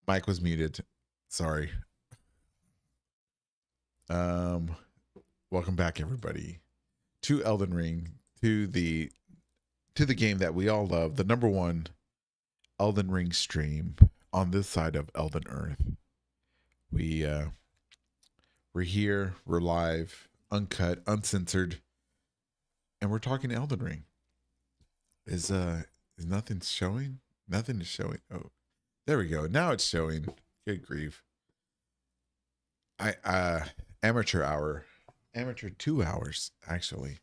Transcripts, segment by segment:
Mike was muted. Sorry. Um, welcome back, everybody, to Elden Ring, to the game that we all love, the number one Elden Ring stream on this side of Elden Earth. We're here, we're live, uncut, uncensored, and we're talking Elden Ring. Is nothing showing? Nothing is showing. Oh, there we go. Now it's showing. Good grief. Amateur hour. Amateur 2 hours, actually.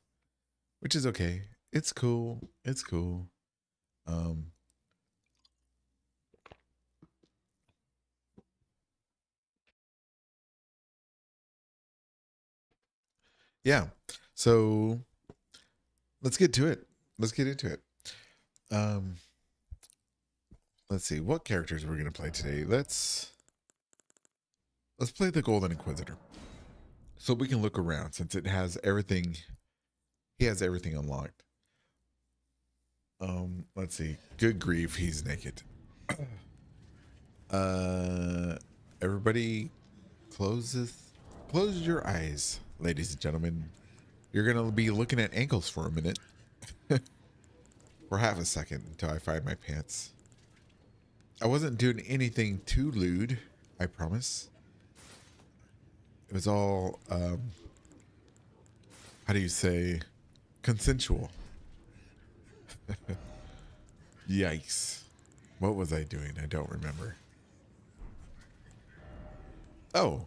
Which is okay. It's cool. It's cool. Um yeah. So let's get to it. Let's get into it. Um let's see what characters we're gonna play today. Let's play the Golden Inquisitor. So we can look around since it has everything. He has everything unlocked. Let's see. Good grief, he's naked. Uh everybody close your eyes, ladies and gentlemen. You're gonna be looking at ankles for a minute. For half a second until I find my pants. I wasn't doing anything too lewd, I promise. It was all how do you say, consensual. Yikes. What was I doing? I don't remember. Oh,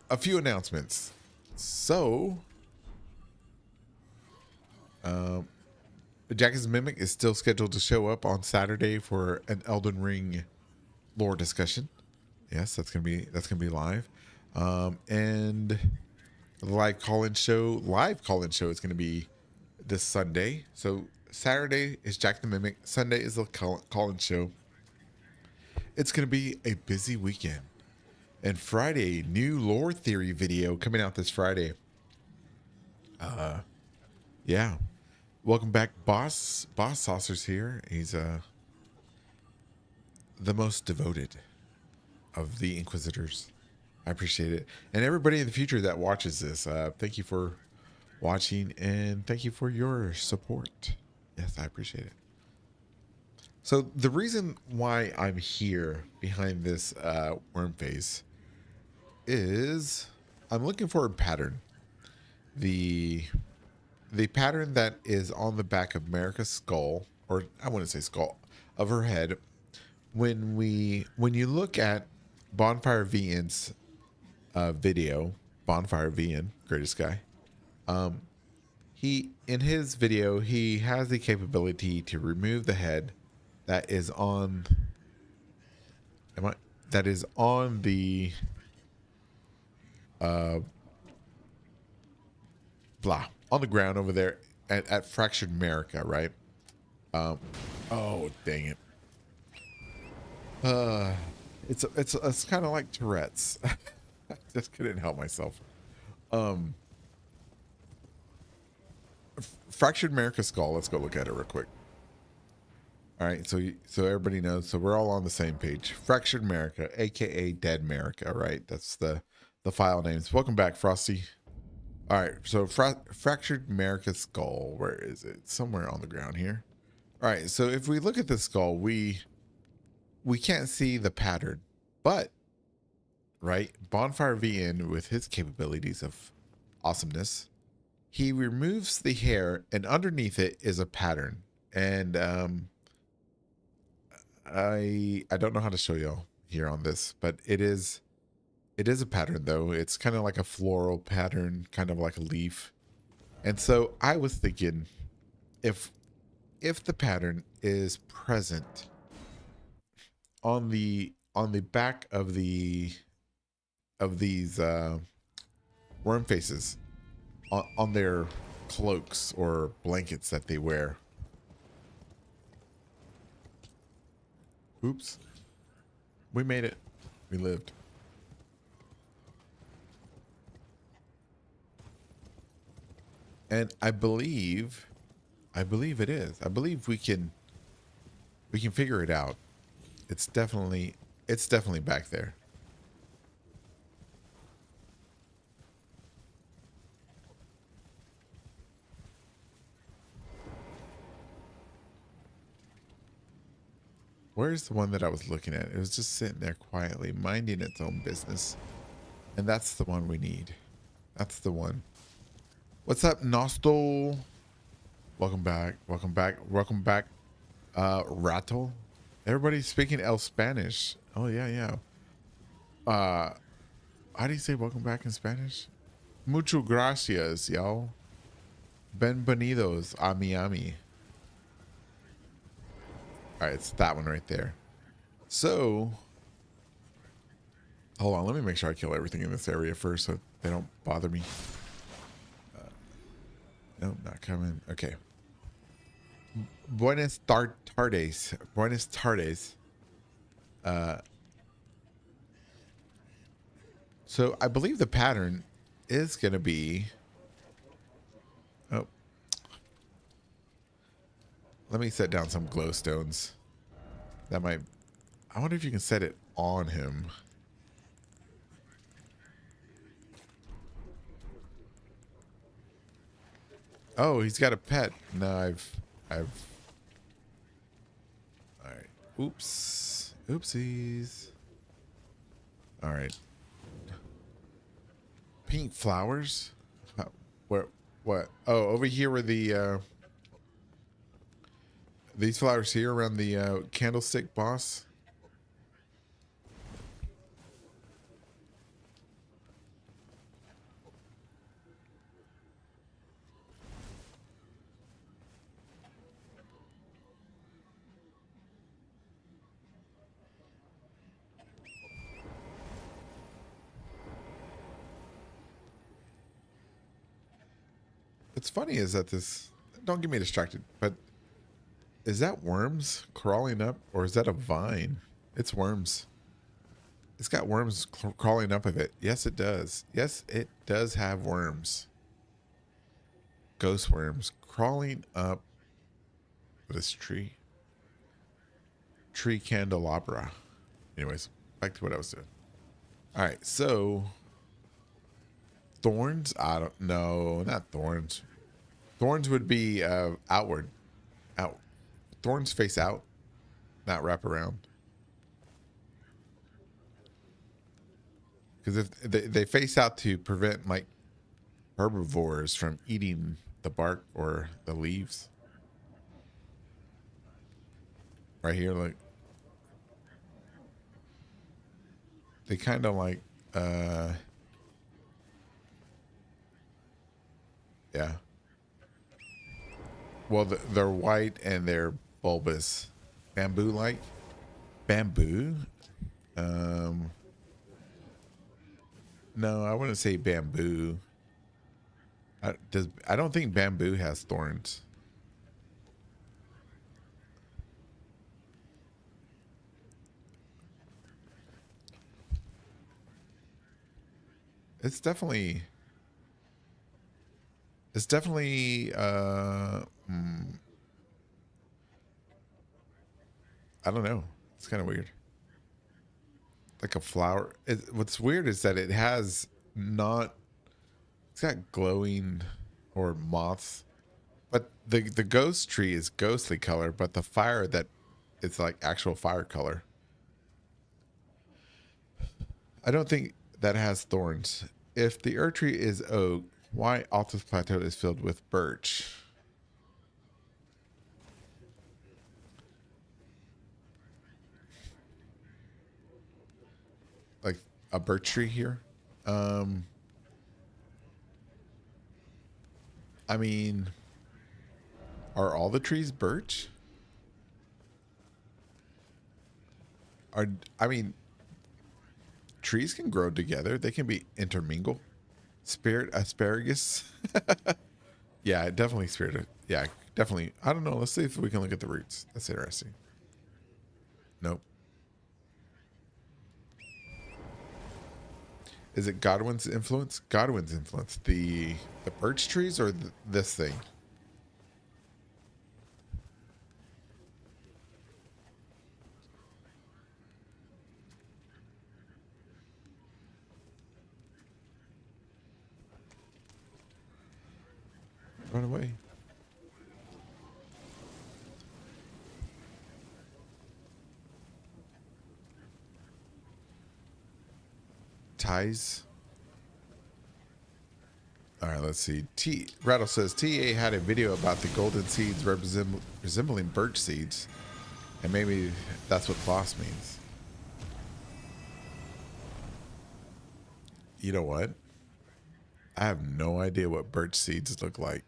a few announcements. So, um, Jack's Mimic is still scheduled to show up on Saturday for an Elden Ring lore discussion. Yes, that's gonna be live. And the live call-in show is gonna be this Sunday. So Saturday is Jack the Mimic. Sunday is the call-in show. It's gonna be a busy weekend. And Friday, new lore theory video coming out this Friday. Yeah. Welcome back, Boss. Boss Saucer's here. He's the most devoted of the Inquisitors. I appreciate it. And everybody in the future that watches this, thank you for watching and thank you for your support. Yes, I appreciate it. So the reason why I'm here behind this worm face is I'm looking for a pattern. The pattern that is on the back of America's skull, or I wouldn't say skull, of her head. When you look at Bonfire VN's video, Bonfire VN, greatest guy. He in his video he has the capability to remove the head that is on. That is on the on the ground over there at Fractured America, right? Oh dang it. It's kind of like Tourette's. I just couldn't help myself. Fractured America skull. Let's go look at it real quick. All right, so everybody knows. So we're all on the same page. Fractured America, aka Dead America, right? That's the file names. Welcome back, Frosty. All right, so Fractured America skull. Where is it? Somewhere on the ground here. All right, so if we look at the skull, we can't see the pattern, but right, Bonfire VN with his capabilities of awesomeness, he removes the hair, and underneath it is a pattern. And I don't know how to show y'all here on this, but it is a pattern though. It's kind of like a floral pattern, kind of like a leaf. And so I was thinking, if the pattern is present on the back of these worm faces on their cloaks or blankets that they wear. Oops. We made it. We lived. And I believe it is. I believe we can figure it out. It's definitely It's definitely back there. Where's the one that I was looking at? It was just sitting there quietly, minding its own business. And that's the one we need. That's the one. What's up, Nostal? Welcome back. Welcome back. Welcome back. Rattle. Everybody's speaking El Spanish. Oh, yeah, yeah. How do you say welcome back in Spanish? Mucho gracias, y'all. Bienvenidos a Miami. All right, it's that one right there. So, hold on. Let me make sure I kill everything in this area first so they don't bother me. Nope, not coming. Okay. Buenas tardes. Buenas tardes. So I believe the pattern is going to be... Oh. Let me set down some glowstones. That might... I wonder if you can set it on him. Oh, he's got a pet. No, I've... All right. Oops. Oopsies. All right. Pink flowers? Where? What? Oh, over here where the... these flowers here around the candlestick boss. What's funny is that this... Don't get me distracted, but... Is that worms crawling up, or is that a vine? It's worms. It's got worms crawling up of it. Yes, it does. Yes, it does have worms. Ghost worms crawling up this tree. Tree candelabra. Anyways, back to what I was doing. All right, so... Thorns? I don't know. Not thorns. Thorns would be outward. Out. Thorns face out, not wrap around. Because if they face out to prevent like herbivores from eating the bark or the leaves. Right here, like they kind of like yeah. Well, they're white and they're bulbous, bamboo-like. Bamboo? No, I wouldn't say bamboo. I don't think bamboo has thorns. It's definitely I don't know. It's kind of weird. Like a flower. What's weird is that it has not... It's got glowing or moths. But the ghost tree is ghostly color, but the fire that... It's like actual fire color. I don't think that has thorns. If the Earth tree is oak, why Altus Plateau is filled with birch? Like a birch tree here. I mean, are all the trees birch? I mean, trees can grow together. They can be intermingled. Spirit asparagus. Yeah, definitely spirit. Yeah, definitely. I don't know. Let's see if we can look at the roots. That's interesting. Nope. Is it Godwin's influence? Godwin's influence. The birch trees or this thing? Run away. Ties. All right, let's see. Rattle says TA had a video about the golden seeds resembling birch seeds, and maybe that's what boss means. You know what? I have no idea what birch seeds look like.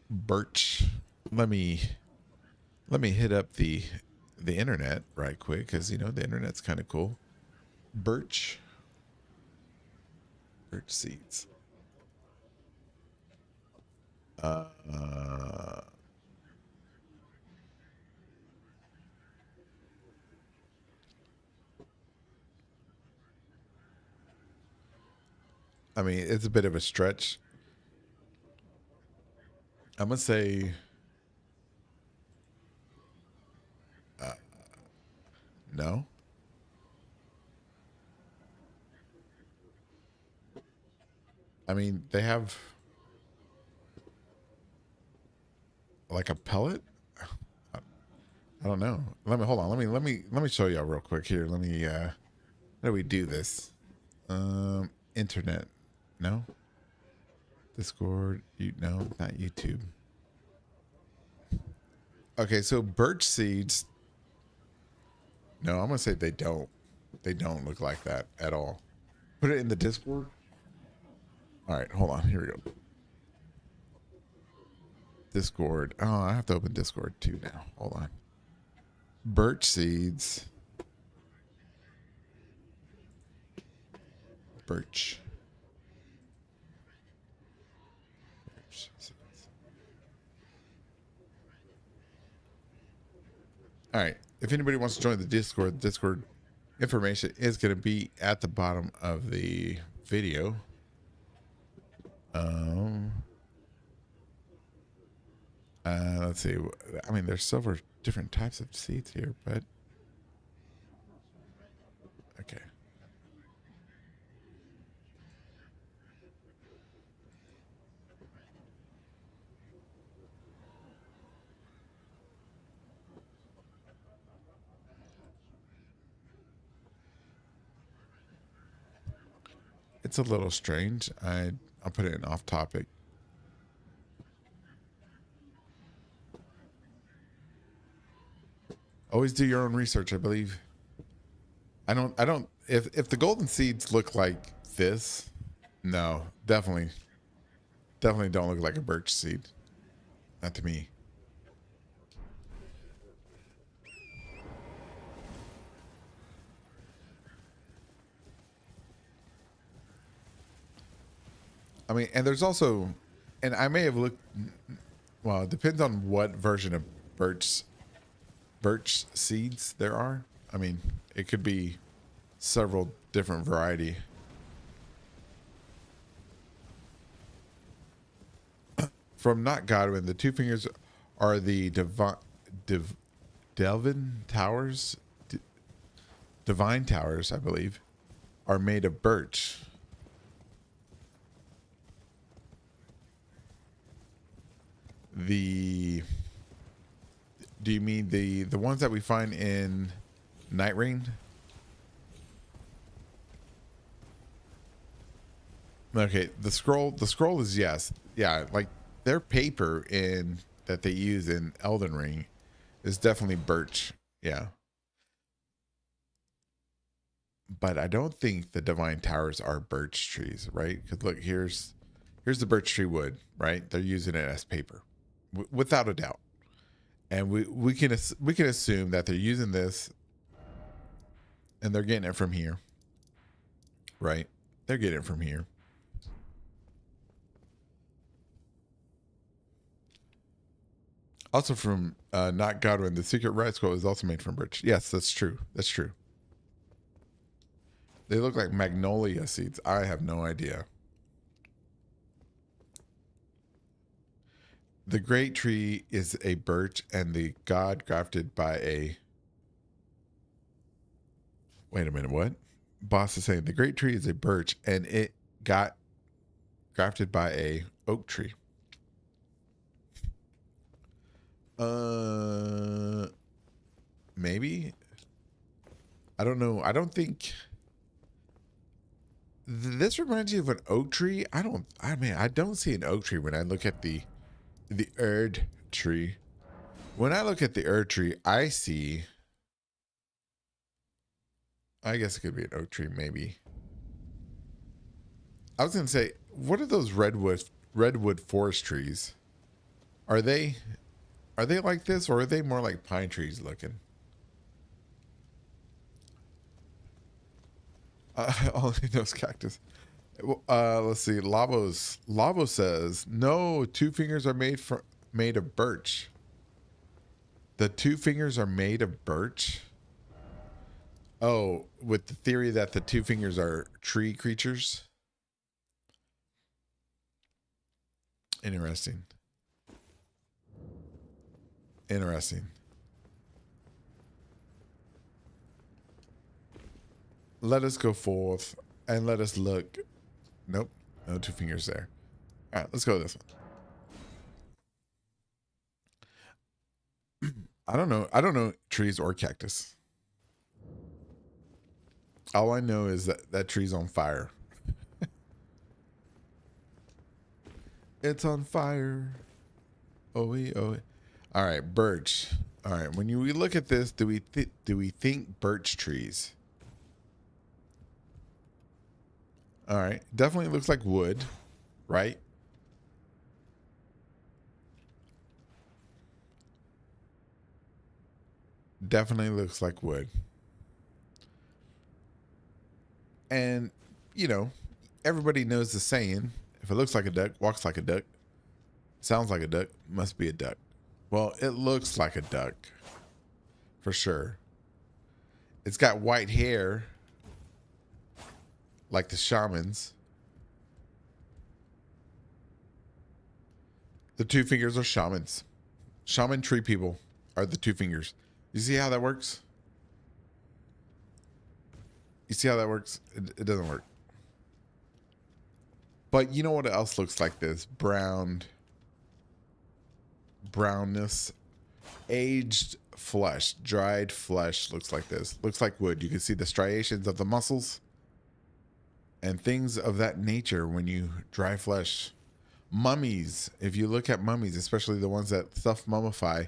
Birch. Let me hit up the internet right quick, because you know the internet's kind of cool. Birch seeds. I mean, it's a bit of a stretch. I'm gonna say no. I mean, they have like a pellet. I don't know. Let me hold on. Let me show y'all real quick here. Let me how do we do this? Internet. No. Discord. No, not YouTube. Okay, so birch seeds. No, I'm gonna say they don't. They don't look like that at all. Put it in the Discord. All right, hold on. Here we go. Discord. Oh, I have to open Discord too now. Hold on. Birch seeds. Birch seeds. All right. If anybody wants to join the Discord information is going to be at the bottom of the video. Let's see. I mean, there's several different types of seeds here, but okay. It's a little strange. I'll put it in off topic. Always do your own research, I believe. I don't if the golden seeds look like this, no, definitely don't look like a birch seed. Not to me. I mean, and there's also, and I may have looked, well, it depends on what version of birch seeds there are. I mean, it could be several different variety. From Not Godwin, the two fingers are the Delvin Towers, Divine Towers, I believe, are made of birch. Do you mean the ones that we find in Night Rain? Okay, the scroll is yes. Yeah, like their paper in that they use in Elden Ring is definitely birch. Yeah. But I don't think the Divine Towers are birch trees, right? Because look, here's the birch tree wood, right? They're using it as paper, without a doubt. And we can assume that they're using this, and they're getting it from here, right? They're getting it from here. Also from Not Godwin, the secret red scroll is also made from birch. Yes, that's true. That's true. They look like magnolia seeds. I have no idea. The great tree is a birch, and the god grafted by a... Wait a minute, what? Boss is saying the great tree is a birch, and it got grafted by a oak tree. Maybe. I don't know. I don't think this reminds you of an oak tree. I mean, I don't see an oak tree when I look at the Erd tree. When I look at the Erd tree, I see, I guess it could be an oak tree, maybe. I was gonna say, what are those redwood forest trees? Are they are they like this, or are they more like pine trees looking? Only knows cactus. Let's see. Lavo says no. Two fingers are made of birch. The two fingers are made of birch. Oh, with the theory that the two fingers are tree creatures. Interesting. Interesting. Let us go forth and let us look. Nope. No two fingers there. All right, let's go this one. I don't know. I don't know trees or cactus. All I know is that that tree's on fire. It's on fire. Oh, oh. All right, birch. All right. When we look at this, do we think birch trees? All right. Definitely looks like wood, right? Definitely looks like wood. And, you know, everybody knows the saying, if it looks like a duck, walks like a duck, sounds like a duck, must be a duck. Well, it looks like a duck. For sure. It's got white hair, like the shamans. The two fingers are shamans. Shaman tree people are the two fingers. You see how that works? You see how that works? It doesn't work. But you know what else looks like this? Brownness. Aged flesh. Dried flesh looks like this. Looks like wood. You can see the striations of the muscles and things of that nature when you dry flesh. Mummies. If you look at mummies, especially the ones that self mummify,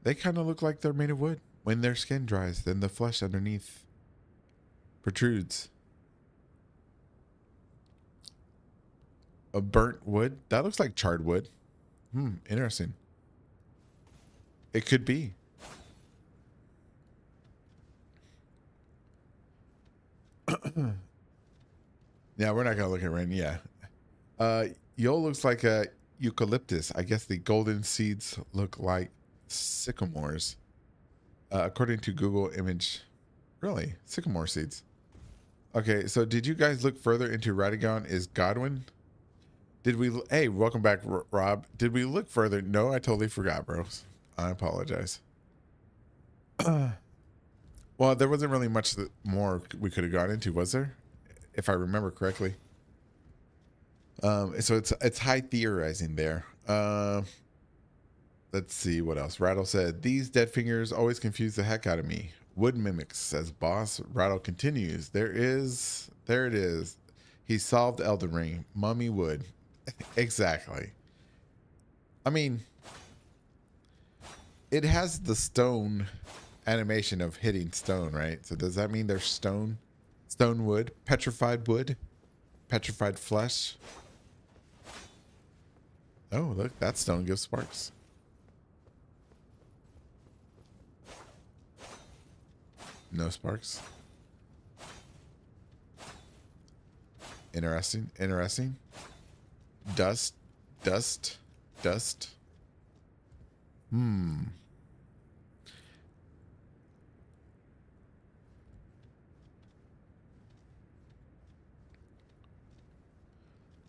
they kind of look like they're made of wood. When their skin dries, then the flesh underneath protrudes. A burnt wood? That looks like charred wood. Interesting. It could be. Yeah, we're not gonna look at rain. Yeah. Yo looks like a eucalyptus. I guess the golden seeds look like sycamores. According to Google image. Really? Sycamore seeds. Okay, so did you guys look further into Radagon is Godwin? Did we? Hey, welcome back, Rob. Did we look further? No, I totally forgot, bro. I apologize. Well, there wasn't really much more we could have gone into, was there? If I remember correctly. So it's high theorizing there. Let's see what else. Rattle said, these dead fingers always confuse the heck out of me. Wood mimics, says boss. Rattle continues. There it is. He solved Elden Ring. Mummy wood. Exactly. I mean, it has the stone animation of hitting stone, right? So does that mean there's stone wood, petrified flesh? Oh, look, that stone gives sparks. No sparks. Interesting. Dust.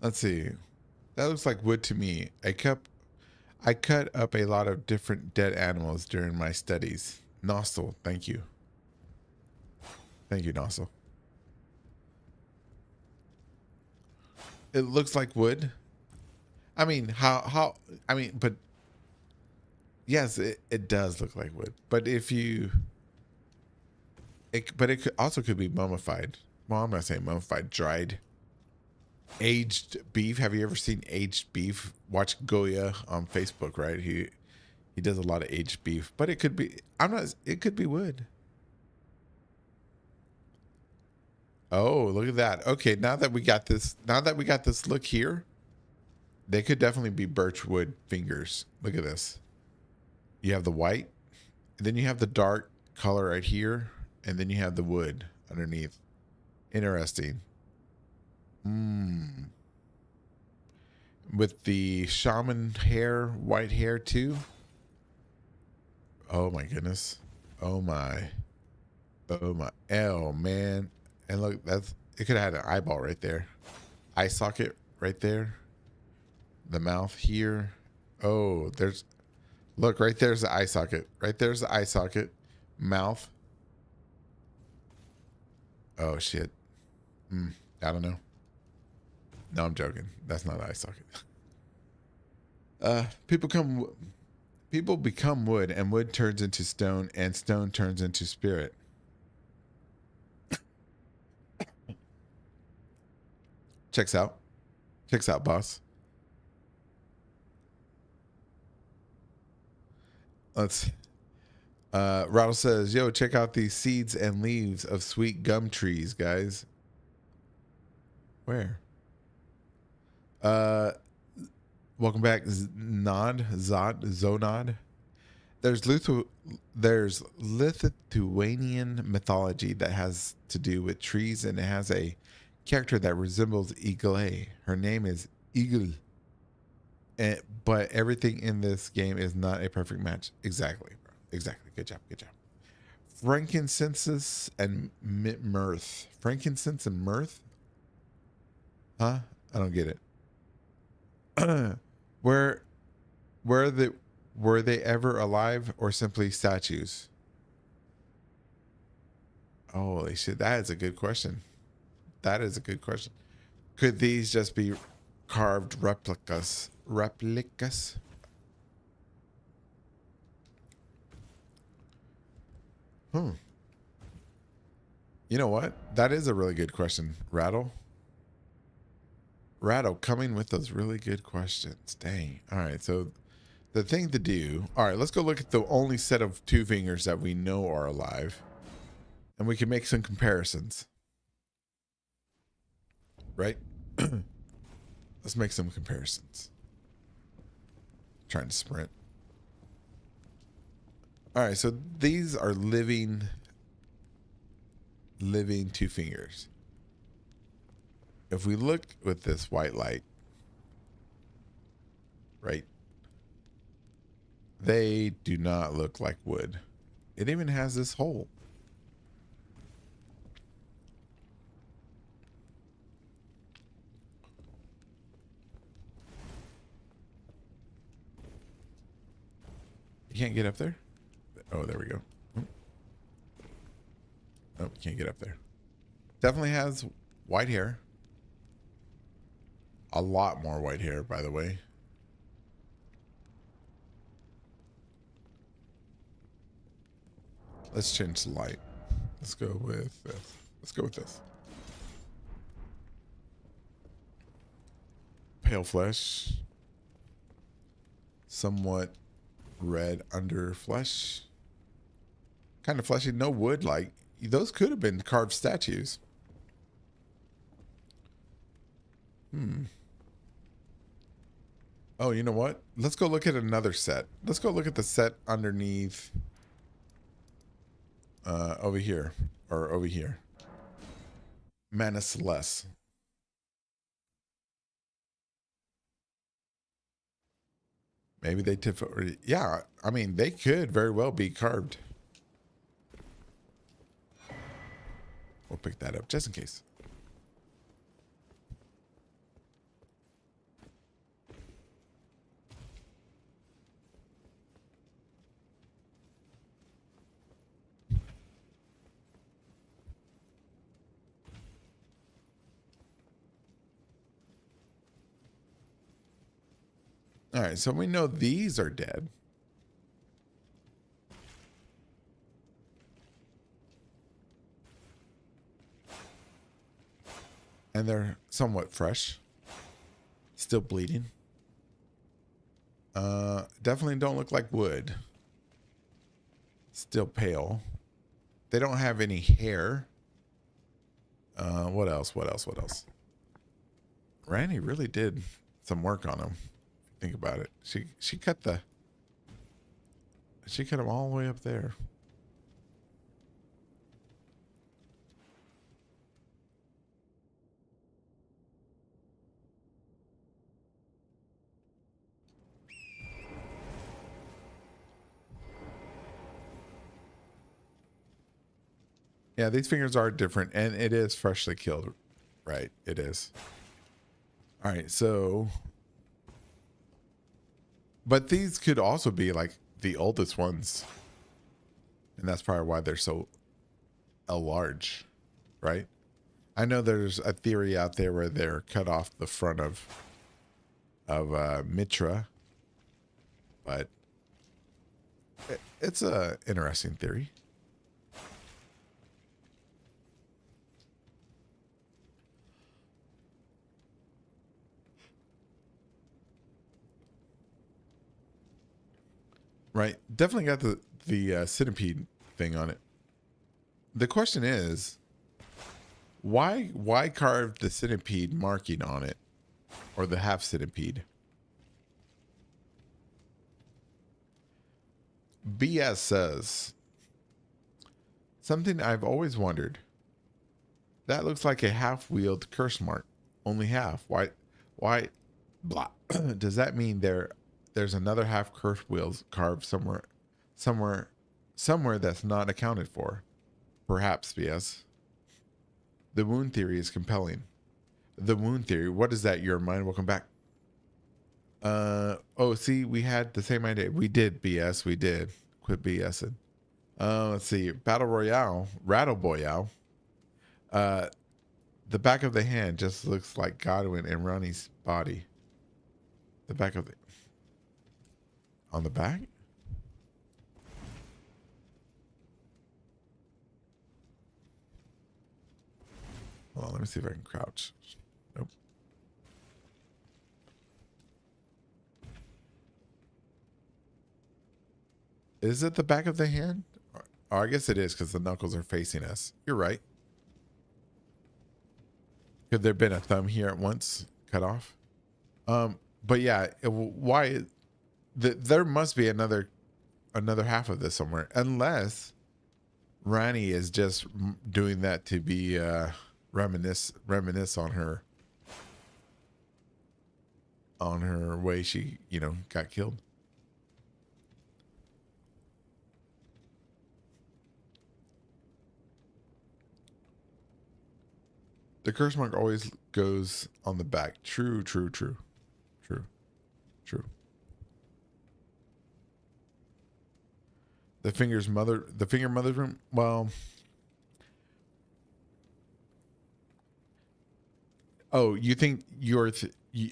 Let's see. That looks like wood to me. I cut up a lot of different dead animals during my studies. Nostril, thank you. Thank you, Nostril. It looks like wood. I mean, but Yes, it does look like wood. But if you, but it also could be mummified. Well, I'm not saying mummified, dried, aged beef. Have you ever seen aged beef? Watch Goya on Facebook, right? He does a lot of aged beef, but it could be. I'm not. It could be wood. Oh, look at that. Okay, now that we got this look here, they could definitely be birch wood fingers. Look at this. You have the white, and then you have the dark color right here, and then you have the wood underneath. Interesting. With the shaman hair, white hair too. Oh my goodness. Oh my. Oh my. Oh man. And look, it could have had an eyeball right there. Eye socket right there. The mouth here. Oh, look, right there's the eye socket. Right there's the eye socket. Mouth. Oh shit. I don't know. No, I'm joking. That's not an eye socket. People become wood, and wood turns into stone, and stone turns into spirit. Checks out. Checks out, boss. Let's Rattle says, yo, check out these seeds and leaves of sweet gum trees, guys. Where? Welcome back, Zonod. There's Lithuanian mythology that has to do with trees, and it has a character that resembles Eagle. Her name is Eagle. But everything in this game is not a perfect match. Exactly, bro. Exactly. Good job. Good job. Frankincense and mirth. Frankincense and mirth? Huh? I don't get it. where were they ever alive or simply statues? Holy shit, that is a good question. That is a good question. Could these just be carved replicas? Replicas? You know what? That is a really good question, Rattle. Rattle coming with those really good questions. Dang. All right, so the thing to do. All right, let's go look at the only set of two fingers that we know are alive, and we can make some comparisons. Right? Let's make some comparisons. Trying to sprint. All right, so these are living two fingers. If we look with this white light, right? They do not look like wood. It even has this hole. You can't get up there? Oh, there we go. Oh, you can't get up there. Definitely has white hair. A lot more white hair, by the way. Let's change the light. Let's go with this. Let's go with this. Pale flesh. Somewhat red under flesh. Kind of fleshy. No wood like. Those could have been carved statues. Oh, you know what? Let's go look at another set. Let's go look at the set underneath. Over here. Or over here. Manus Less. Maybe they yeah, I mean, they could very well be carved. We'll pick that up just in case. All right, so we know these are dead. And they're somewhat fresh. Still bleeding. Definitely don't look like wood. Still pale. They don't have any hair. What else? What else? What else? Randy really did some work on them. Think about it. She cut them all the way up there. Yeah, these fingers are different, and it is freshly killed. Right, it is. All right, so... But these could also be, like, the oldest ones. And that's probably why they're so large, right? I know there's a theory out there where they're cut off the front of Mitra. But it's a interesting theory. Right. Definitely got the centipede thing on it. The question is, why carve the centipede marking on it, or the half centipede? BS says something I've always wondered. That looks like a half-wheeled curse mark. Only half. Why? Blah. Does that mean there's another half curse wheels carved somewhere that's not accounted for? Perhaps, yes. The wound theory is compelling. The wound theory. What is that? Your mind. Welcome back. Oh, see, we had the same idea. We did BS. We did. Quit BSing. Let's see. Battle Royale. Rattle Boyale. The back of the hand just looks like Godwin and Ronnie's body. The back of the... On the back? Hold on, let me see if I can crouch. Nope. Is it the back of the hand? Oh, I guess it is because the knuckles are facing us. You're right. Could there have been a thumb here at once cut off? But yeah, why? There must be another half of this somewhere, unless Rani is just doing that to be reminisce on her way she got killed. The curse mark always goes on the back. True. The finger mother's room. Well, oh, you think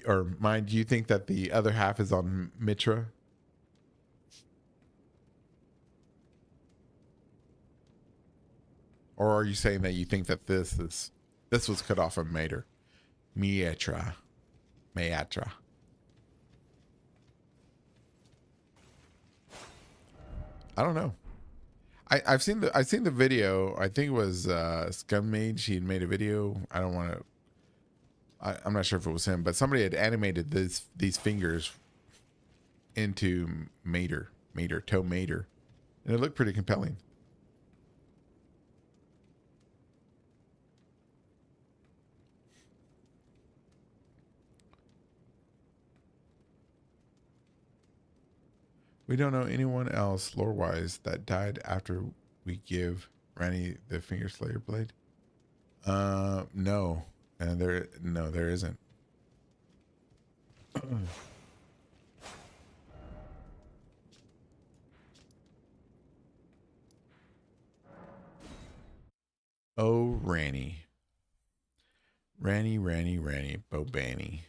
or mine? Do you think that the other half is on Mitra? Or are you saying that you think that this was cut off of Mitra? I don't know. I've seen the video. I think it was Scummade. She had made a video. I don't want to. I'm not sure if it was him, but somebody had animated these fingers into toe mater, and it looked pretty compelling. We don't know anyone else lore-wise that died after we give Ranny the Finger Slayer blade. No, and there isn't. Oh, Ranny, Bobanny.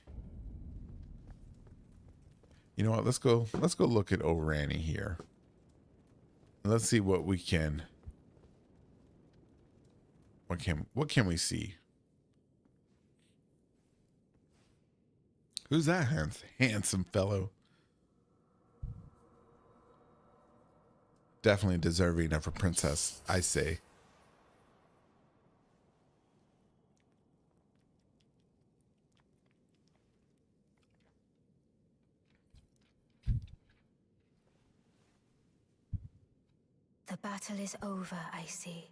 You know what? Let's go look at old Ranny here. Let's see what we can. What can we see? Who's that handsome fellow? Definitely deserving of a princess, I say. The battle is over, I see.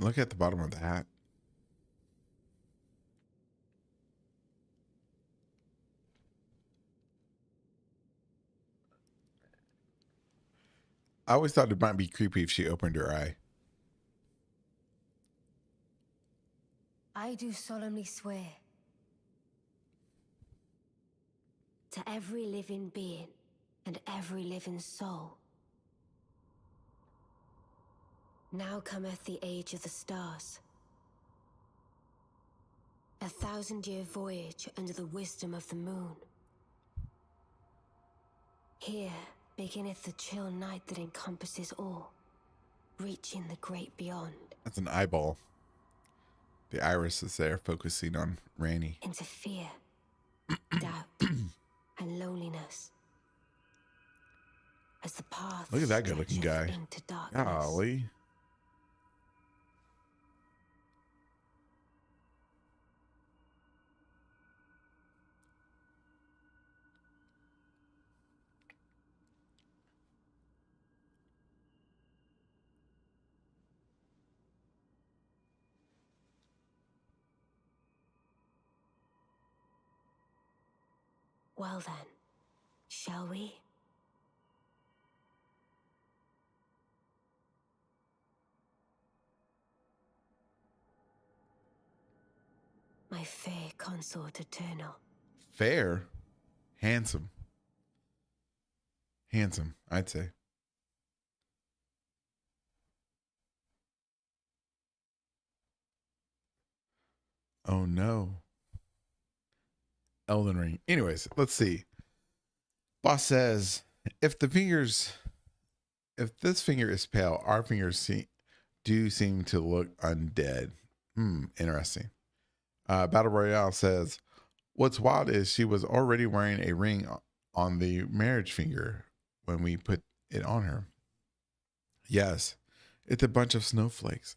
Look at the bottom of the hat. I always thought it might be creepy if she opened her eye. I do solemnly swear to every living being and every living soul. Now cometh the age of the stars. 1,000-year voyage under the wisdom of the moon. Here beginneth the chill night that encompasses all, reaching the great beyond. That's an eyeball. The iris is there focusing on Ranny. Into fear, doubt, and loneliness. As the path Look at that good looking guy. into darkness. Golly. Well then, shall we? My fair consort eternal. Fair. Handsome. Handsome, I'd say. Oh no. Elden Ring. Anyways, let's see. Boss says, if this finger is pale, our fingers do seem to look undead. Interesting. Battle Royale says, what's wild is she was already wearing a ring on the marriage finger when we put it on her. Yes, it's a bunch of snowflakes.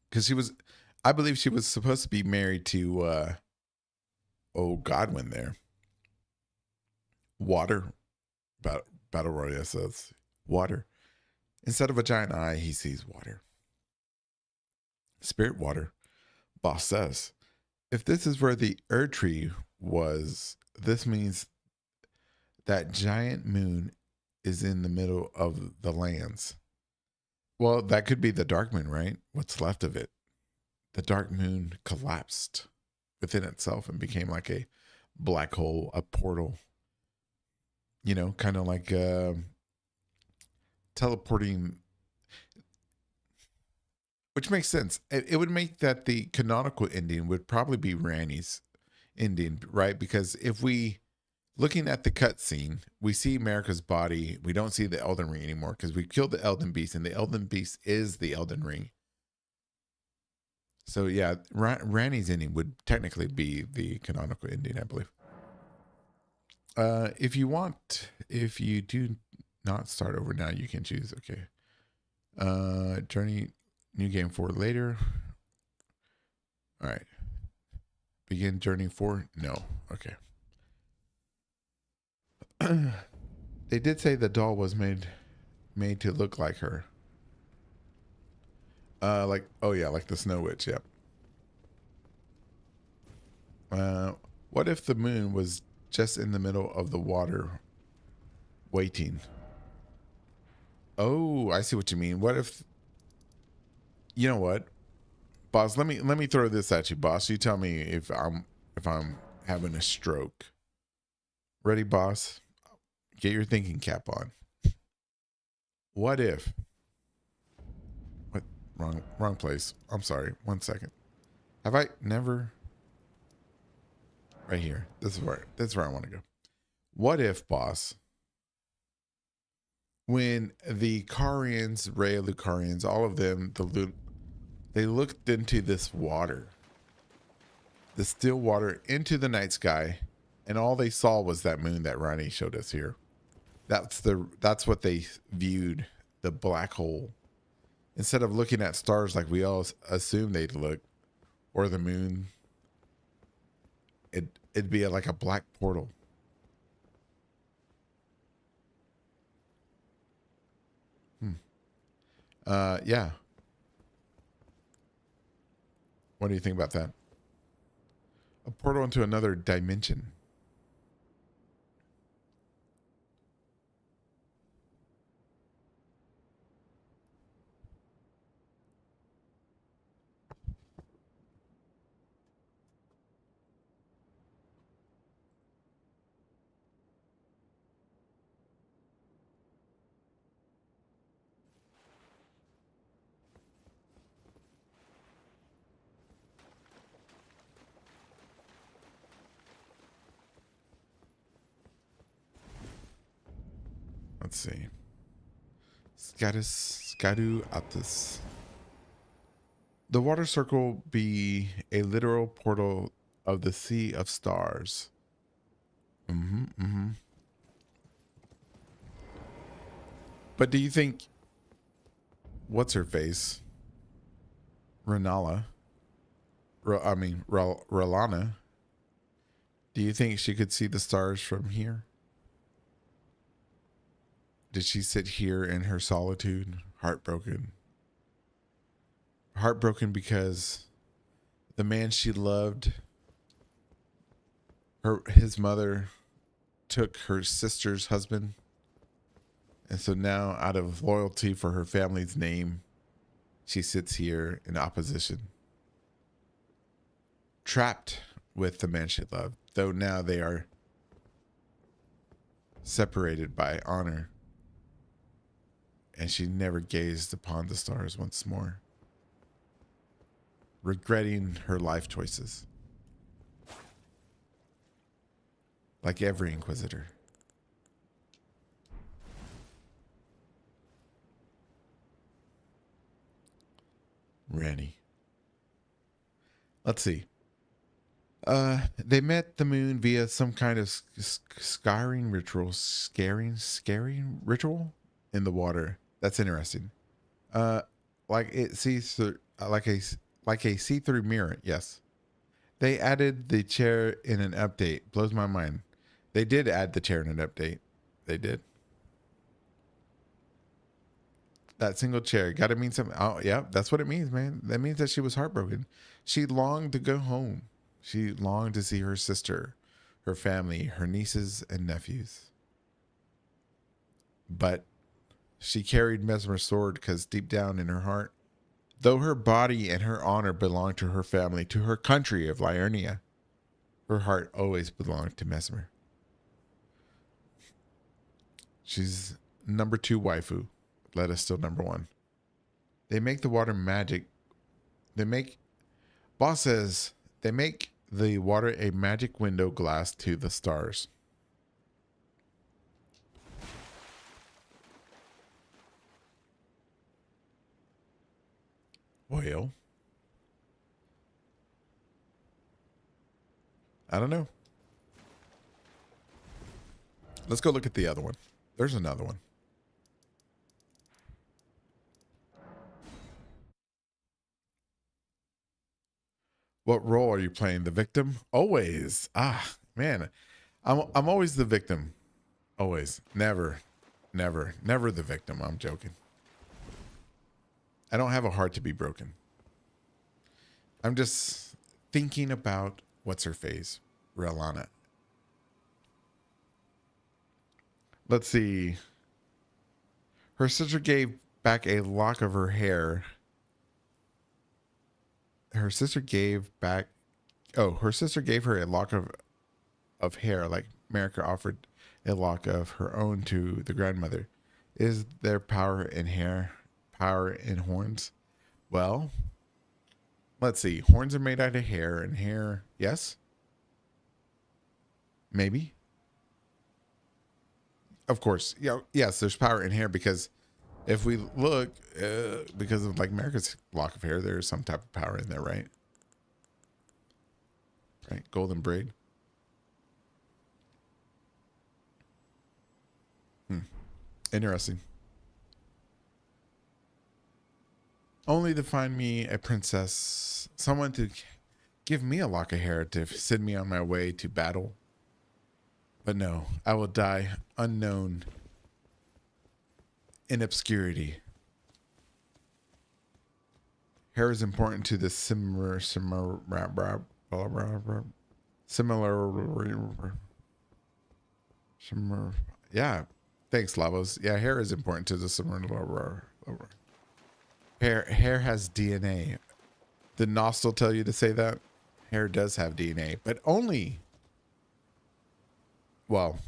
Because I believe she was supposed to be married to, Godwin there. Water. Battle Royale says, water. Instead of a giant eye, he sees water. Spirit water. Boss says, if this is where the Erd tree was, this means that giant moon is in the middle of the lands. Well, that could be the dark moon, right? What's left of it. The dark moon collapsed within itself and became like a black hole, a portal. You know, kind of like teleporting, which makes sense. It would make that the canonical ending would probably be Ranny's ending, right? Because if we, looking at the cutscene, we see America's body. We don't see the Elden Ring anymore because we killed the Elden Beast, and the Elden Beast is the Elden Ring. So yeah, Ranny's ending would technically be the canonical ending, I believe. If you do not start over now, you can choose. Okay. Journey, new game for later. All right. Begin journey 4. No. Okay. They did say the doll was made to look like her. Like, oh yeah, like the Snow Witch. Yep. What if the moon was just in the middle of the water waiting? Oh, I see what you mean. What if, you know what, boss, let me throw this at you, boss. You tell me if I'm having a stroke. Ready, boss? Get your thinking cap on. What if? What? Wrong place. I'm sorry. 1 second. Have I never? Right here. This is where I want to go. What if, boss? When the Carians, Rhea Lucarians, all of them, they looked into this water, the still water, into the night sky, and all they saw was that moon that Ronnie showed us here. That's what they viewed, the black hole. Instead of looking at stars like we all assume they'd look, or the moon, it'd be like a black portal. Yeah. What do you think about that? A portal into another dimension. Let's see. Scadu Altus. The water circle be a literal portal of the sea of stars. But do you think, what's her face? Renala. Rolana. Do you think she could see the stars from here? Did she sit here in her solitude, heartbroken? Heartbroken because the man she loved, his mother, took her sister's husband. And so now, out of loyalty for her family's name, she sits here in opposition. Trapped with the man she loved, though now they are separated by honor. And she never gazed upon the stars once more, regretting her life choices. Like every Inquisitor. Rennie. Let's see. They met the moon via some kind of scaring ritual. Scaring ritual in the water. That's interesting. Like it sees through, like a see-through mirror. Yes. They added the chair in an update. Blows my mind. They did add the chair in an update. They did. That single chair. Got to mean something. Oh, yeah. That's what it means, man. That means that she was heartbroken. She longed to go home. She longed to see her sister, her family, her nieces and nephews. But she carried Mesmer's sword because deep down in her heart, though her body and her honor belonged to her family, to her country of Liurnia, her heart always belonged to Mesmer. She's number 2 waifu. Leta's still number 1. They make the water magic. Boss says they make the water a magic window glass to the stars. Well, I don't know. Let's go look at the other one. There's another one. What role are you playing? The victim? Always. Ah, man. I'm always the victim. Always. Never the victim. I'm joking. I don't have a heart to be broken. I'm just thinking about what's her face, Relana. Let's see. Her sister gave back a lock of her hair. Her sister gave her a lock of hair, like America offered a lock of her own to the grandmother. Is there power in hair? Power in horns? Well, let's see. Horns are made out of hair, and hair, yes? Maybe? Of course. Yeah, yes, there's power in hair because if we look, because of like America's lock of hair, there's some type of power in there, right? Right? Golden braid. Interesting. Only to find me a princess, someone to give me a lock of hair to send me on my way to battle. But no, I will die unknown in obscurity. Hair is important to the similar, yeah. Thanks, Lavos. Yeah, hair is important to the similar. Hair has DNA. Did Nostal tell you to say that? Hair does have DNA, but only. Well,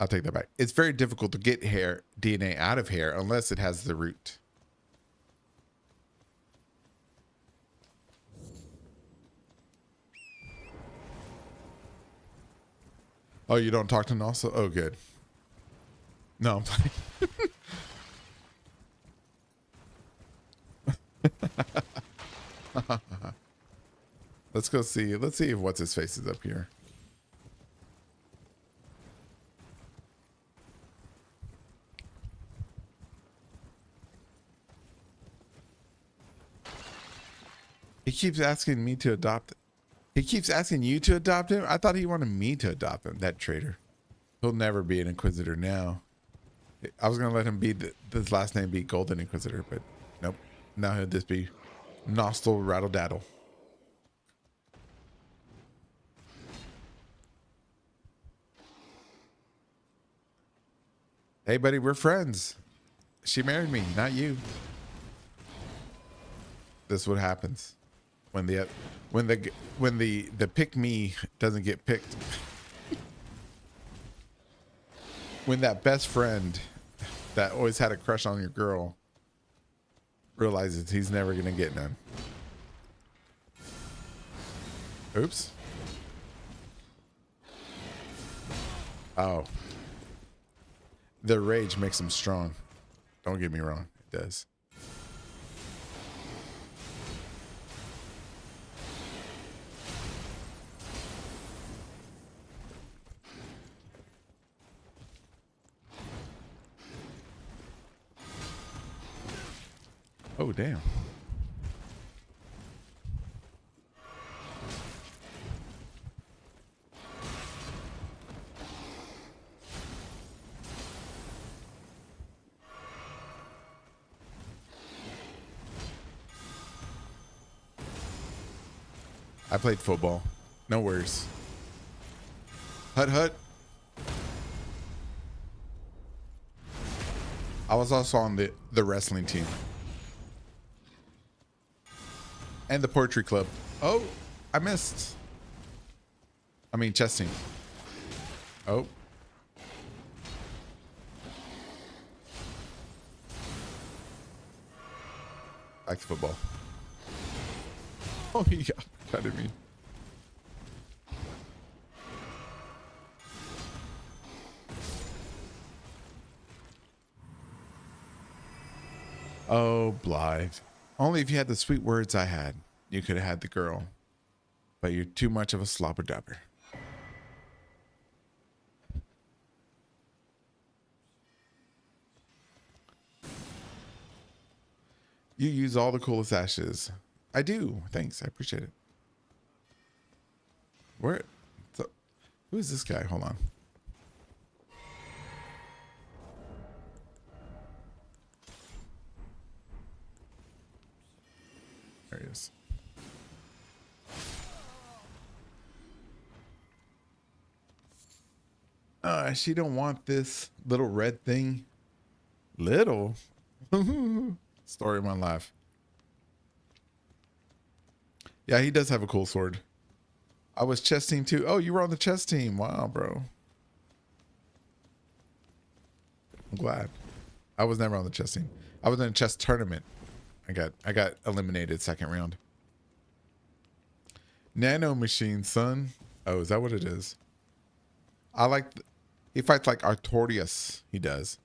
I'll take that back. It's very difficult to get hair DNA out of hair unless it has the root. Oh, you don't talk to Nostal? Oh, good. No, I'm playing. Let's go see. Let's see if what's his face is up here. He keeps asking me to adopt. He keeps asking you to adopt him. I thought he wanted me to adopt him. That traitor. He'll never be an Inquisitor now. I was gonna let him be his last name be Golden Inquisitor, but nope. Now he'll just be Nostal Rattle Daddle. Hey, buddy, we're friends. She married me, not you. This is what happens when the pick me doesn't get picked. When that best friend that always had a crush on your girl realizes he's never gonna get none. Oops. Oh. The rage makes him strong. Don't get me wrong, it does. Oh, damn. I played football. No worries. Hut hut. I was also on the wrestling team. And the poetry club. Oh, I missed. I mean, chess team. Oh. Back to football. Oh, yeah. Got at me. Oh, Blythe. Only if you had the sweet words I had, you could have had the girl. But you're too much of a slobber dubber. You use all the coolest ashes. I do. Thanks. I appreciate it. Where? So, who is this guy? Hold on. There he is. She don't want this little red thing. Little? Story of my life. Yeah, he does have a cool sword. I was chess team too. Oh, you were on the chess team. Wow, bro. I'm glad. I was never on the chess team. I was in a chess tournament. I got eliminated second round. Nano machine, son. Oh, is that what it is? I like. He fights like Artorias. He does.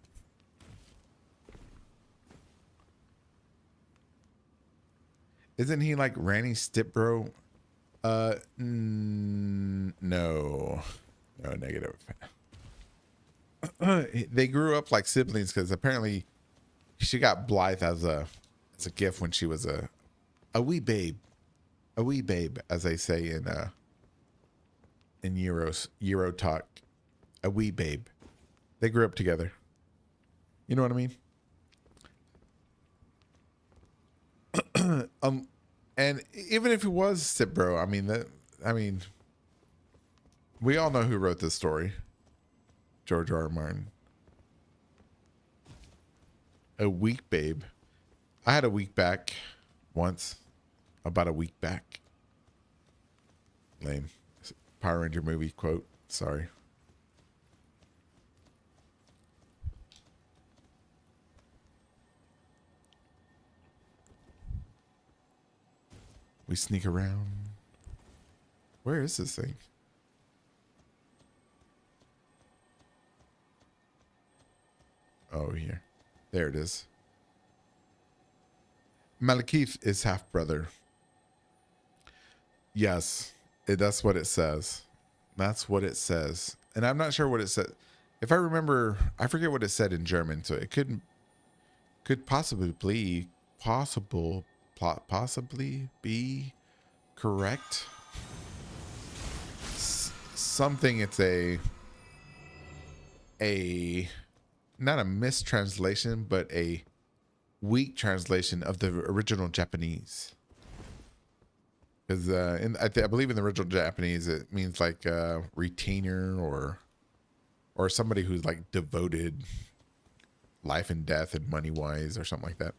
Isn't he like Ranny Stipbro? No, no, negative. They grew up like siblings because apparently she got Blythe as a gift when she was a wee babe, as they say in Euro talk, a wee babe. They grew up together. You know what I mean? And even if it was Stipbro, I mean, we all know who wrote this story. George R. R. Martin. A weak babe. I had a week back once. About a week back. Lame. Power Ranger movie quote. Sorry. We sneak around. Where is this thing? Oh, here. There it is. Malekith is half brother. Yes, that's what it says. That's what it says. And I'm not sure what it said. If I remember, I forget what it said in German, so it could possibly be correct. Something. It's a not a mistranslation, but a weak translation of the original Japanese. Because I believe in the original Japanese, it means like retainer or somebody who's like devoted, life and death and money wise or something like that.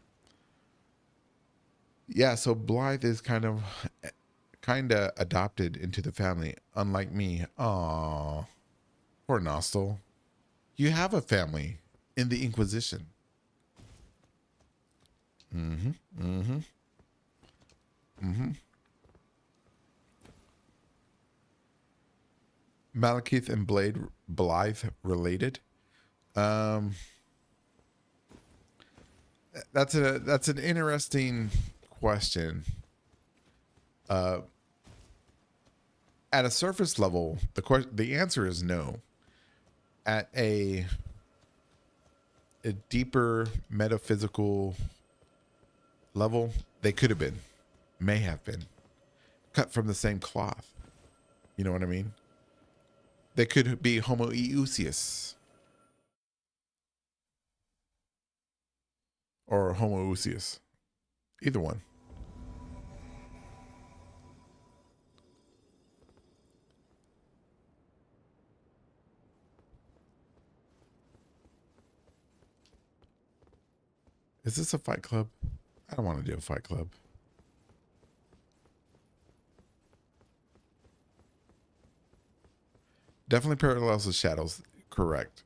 Yeah, so Blythe is kind of adopted into the family, unlike me. Aw, poor Nostal. You have a family in the Inquisition. Malekith and Blythe related. That's an interesting question. At a surface level, the answer is no. At a deeper metaphysical level, they could have been, may have been, cut from the same cloth. You know what I mean? They could be homoousios or homoousios. Either one. Is this a fight club? I don't want to do a fight club. Definitely parallels with shadows. Correct.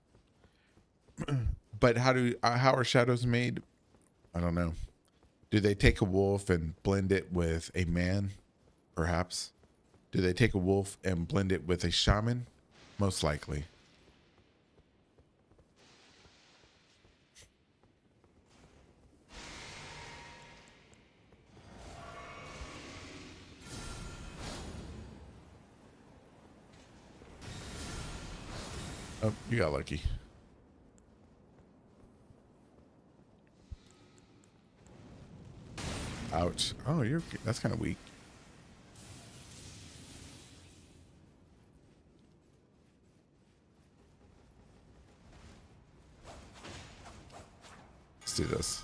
But how are shadows made? I don't know. Do they take a wolf and blend it with a man? Perhaps. Do they take a wolf and blend it with a shaman? Most likely. Oh, you got lucky. Ouch. Oh, that's kind of weak. Let's do this.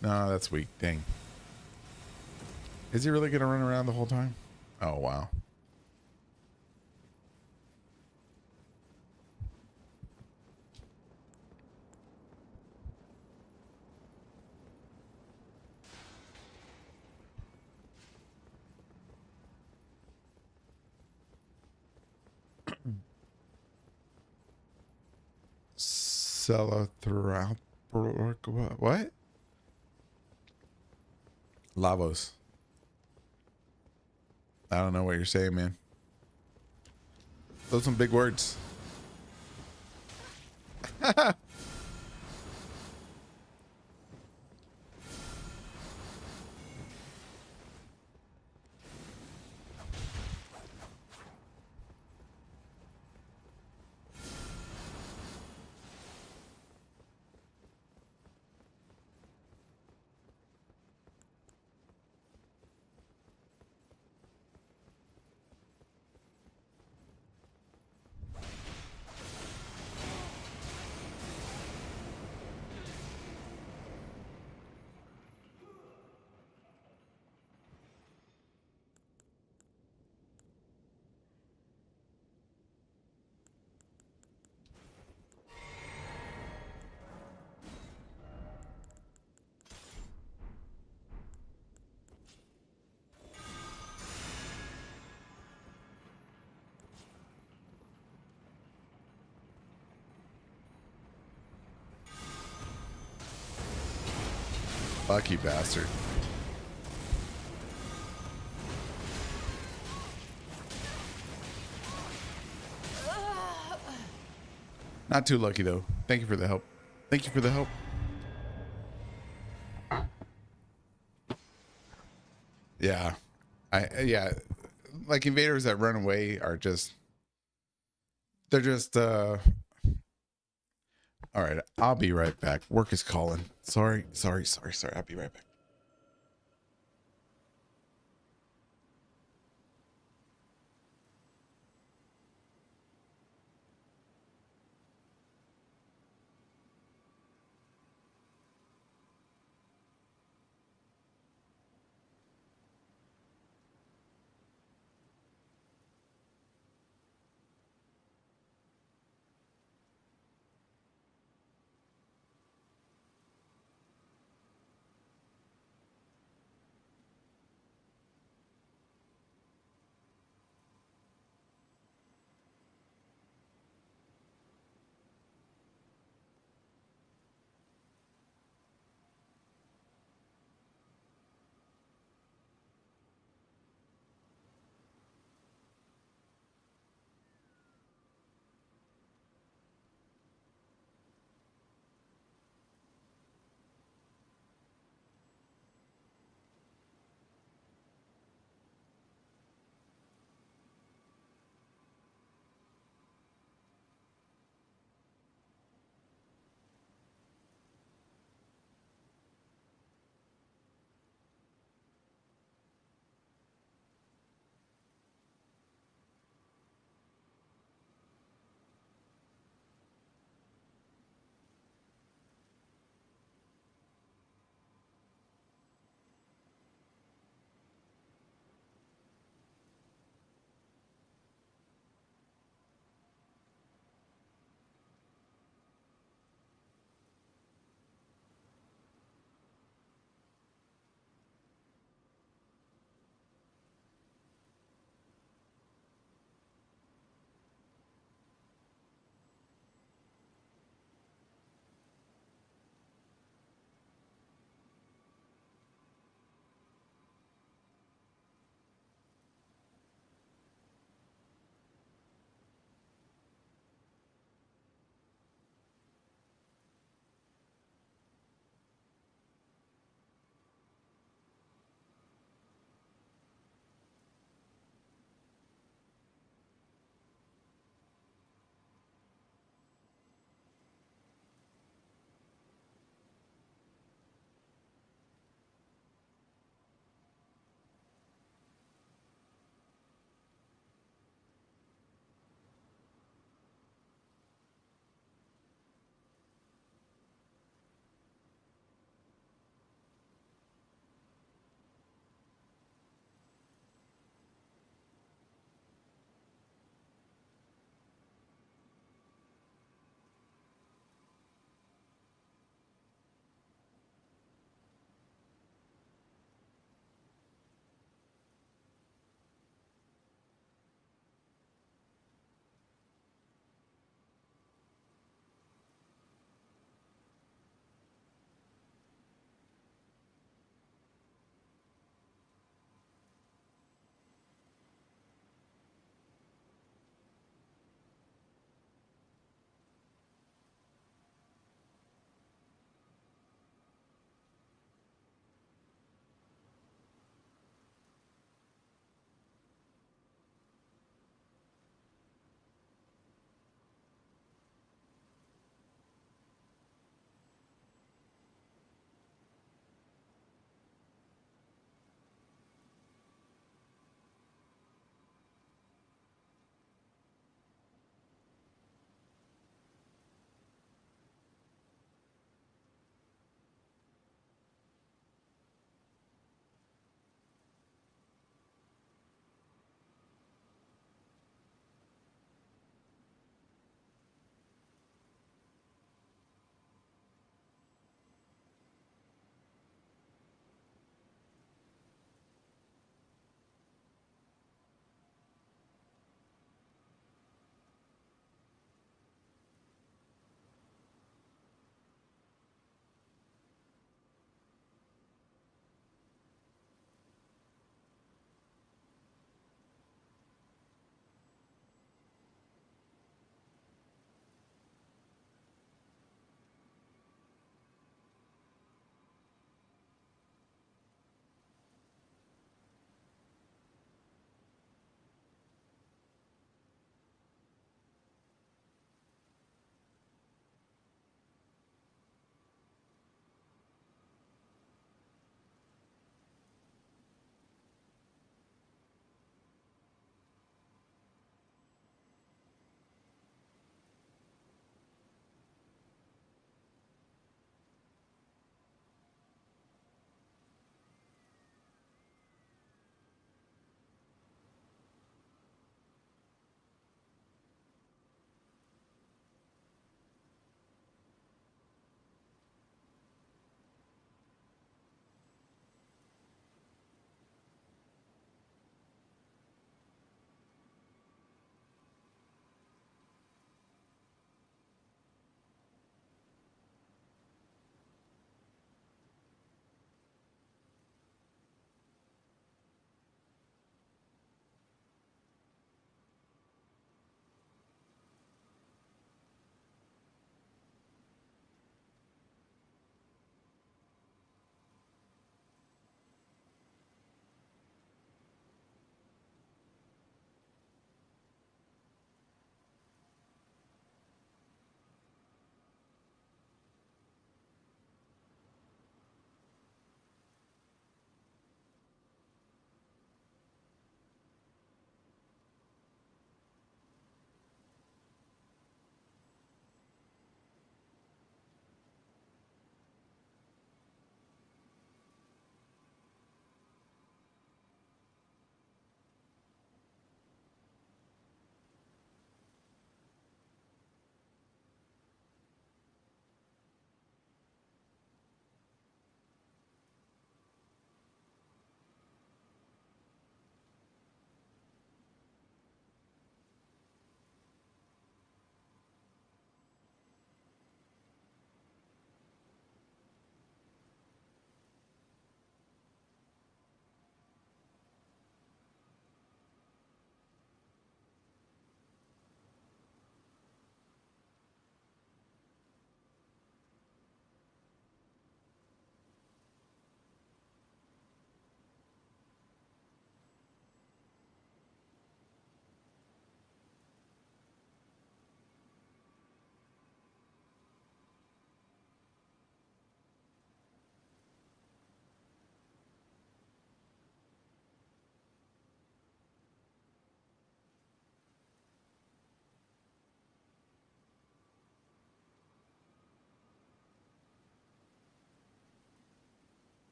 No, that's weak. Dang. Is he really going to run around the whole time? Oh, wow. Cella throughout. What? Lavos. I don't know what you're saying, man. Those are some big words. Lucky bastard. Not too lucky though. Thank you for the help. Thank you for the help. Yeah. Yeah. Like invaders that run away are just they're just all right, I'll be right back. Work is calling. Sorry. I'll be right back.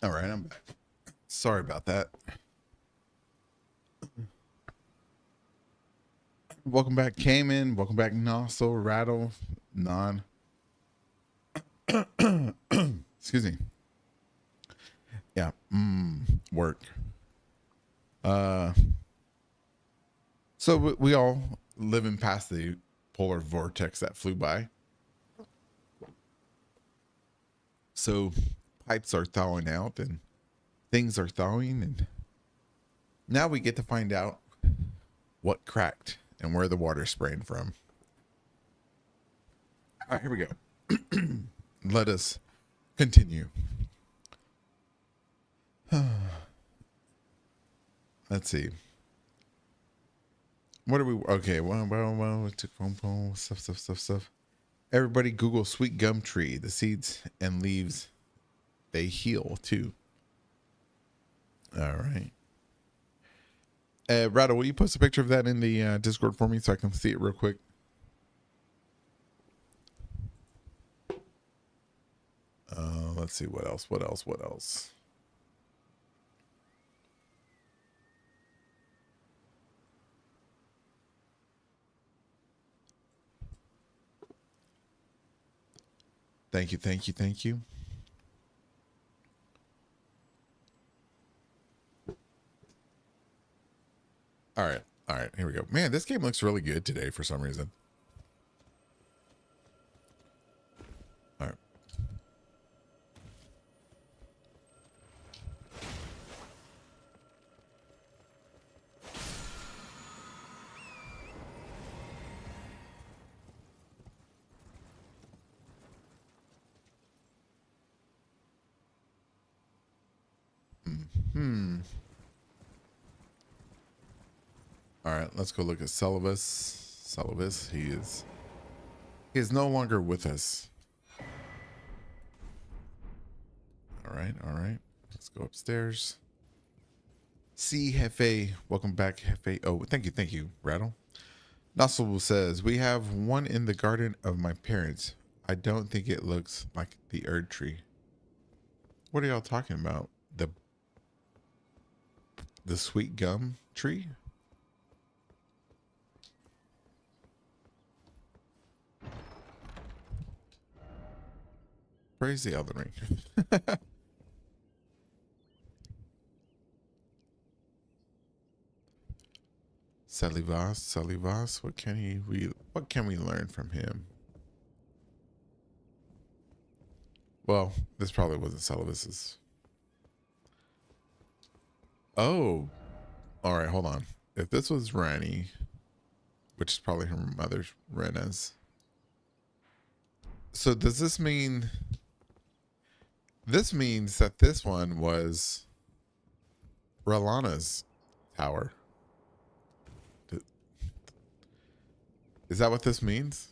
All right, I'm back. Sorry about that. Welcome back, Cayman. Welcome back, Nozzle, Rattle, Non. Excuse me. Yeah. Work. So we all living past the polar vortex that flew by. So pipes are thawing out and things are thawing, and now we get to find out what cracked and where the water's spraying from. All right, here we go. Let us continue. Let's see. What are we? Okay. Well. Stuff. Everybody Google sweet gum tree. The seeds and leaves, they heal too. All right. Rattle, will you post a picture of that in the Discord for me so I can see it real quick? Let's see. What else? Thank you. All right, here we go. Man, this game looks really good today for some reason. All right. All right, let's go look at Celibus. He is no longer with us. All right. Let's go upstairs. See Hefe. Welcome back, Hefe. Oh, thank you, Rattle. Nozzle says, we have one in the garden of my parents. I don't think it looks like the Erd tree. What are y'all talking about? The sweet gum tree? Praise the Elden Ring. Salivas, what can we learn from him? Well, this probably wasn't Salivas's. Oh, all right, hold on. If this was Rani, which is probably her mother's Rena's. So does this mean? This means that this one was Rolana's tower. Is that what this means?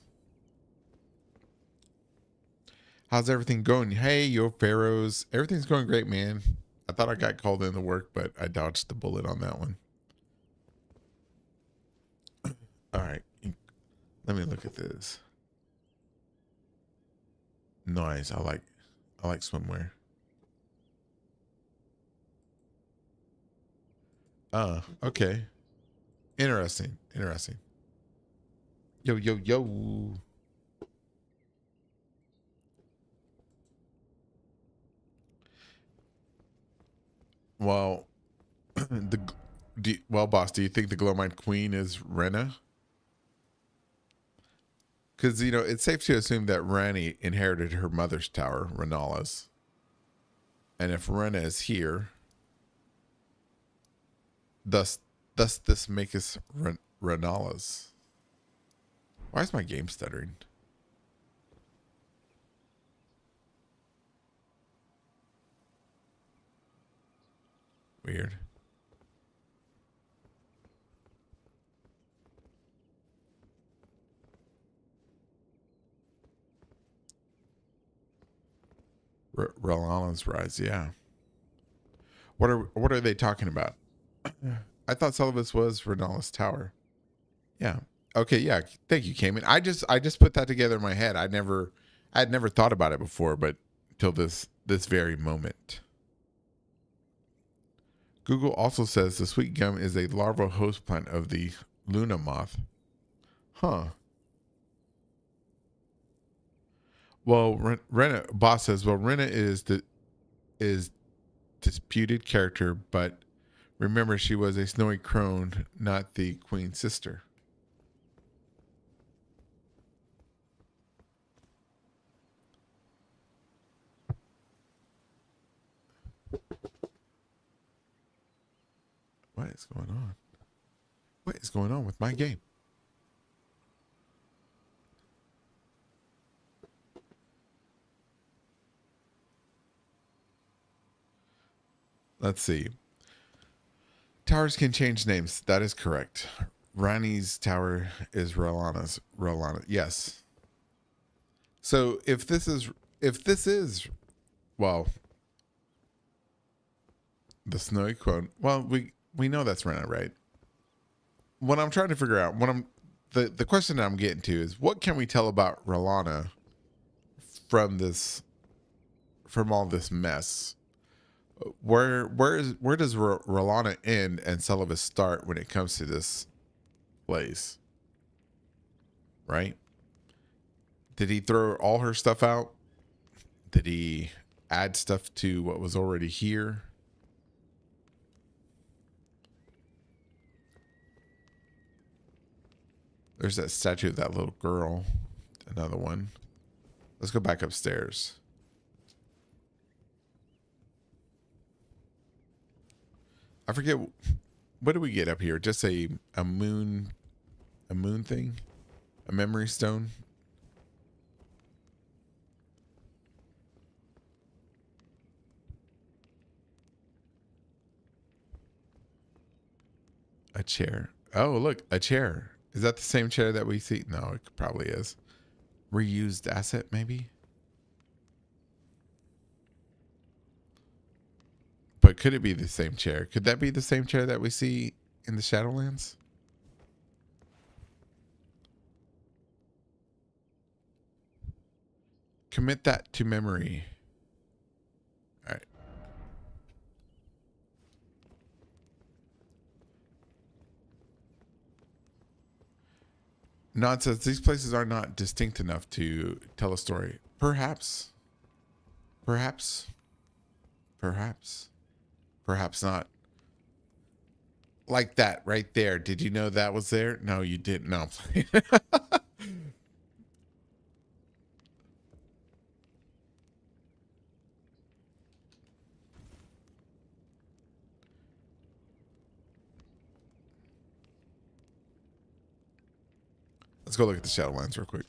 How's everything going? Hey, yo, Pharaohs. Everything's going great, man. I thought I got called into work, but I dodged the bullet on that one. All right. Let me look at this. Nice. I like swimwear. Okay. Interesting. Yo. Well, boss, do you think the Glowmine Queen is Rena? Because, it's safe to assume that Rani inherited her mother's tower, Renala's. And if Rena is here, thus this makes us Renala's. Why is my game stuttering? Weird. Renala's rise, yeah. What are they talking about? I thought Celibus was Renala's tower. Yeah. Okay, yeah. Thank you, Cayman. I just put that together in my head. I'd never thought about it before, but till this very moment. Google also says the sweet gum is a larval host plant of the Luna moth. Huh. Well, Rena boss says, well, Rena is disputed character, but remember she was a snowy crone, not the queen's sister. What is going on? What is going on with my game? Let's see. Towers can change names. That is correct. Rani's tower is Rolana's. Rolana. Yes. So if this is well, the snowy quote. Well, we know that's Rena, right? What I'm trying to figure out, the question that I'm getting to is, what can we tell about Rolana from all this mess? Where does Rolana end and Celivis start when it comes to this place? Right? Did he throw all her stuff out? Did he add stuff to what was already here? There's that statue of that little girl. Another one. Let's go back upstairs. I forget, what do we get up here? Just a moon thing? A memory stone? A chair. Oh, look, a chair. Is that the same chair that we see? No, it probably is. Reused asset, maybe? But could it be the same chair? Could that be the same chair that we see in the Shadowlands? Commit that to memory. All right. Nod says these places are not distinct enough to tell a story. Perhaps. Perhaps. Perhaps. Perhaps not. Like that right there. Did you know that was there? No, you didn't. No. Let's go look at the Shadowlands real quick.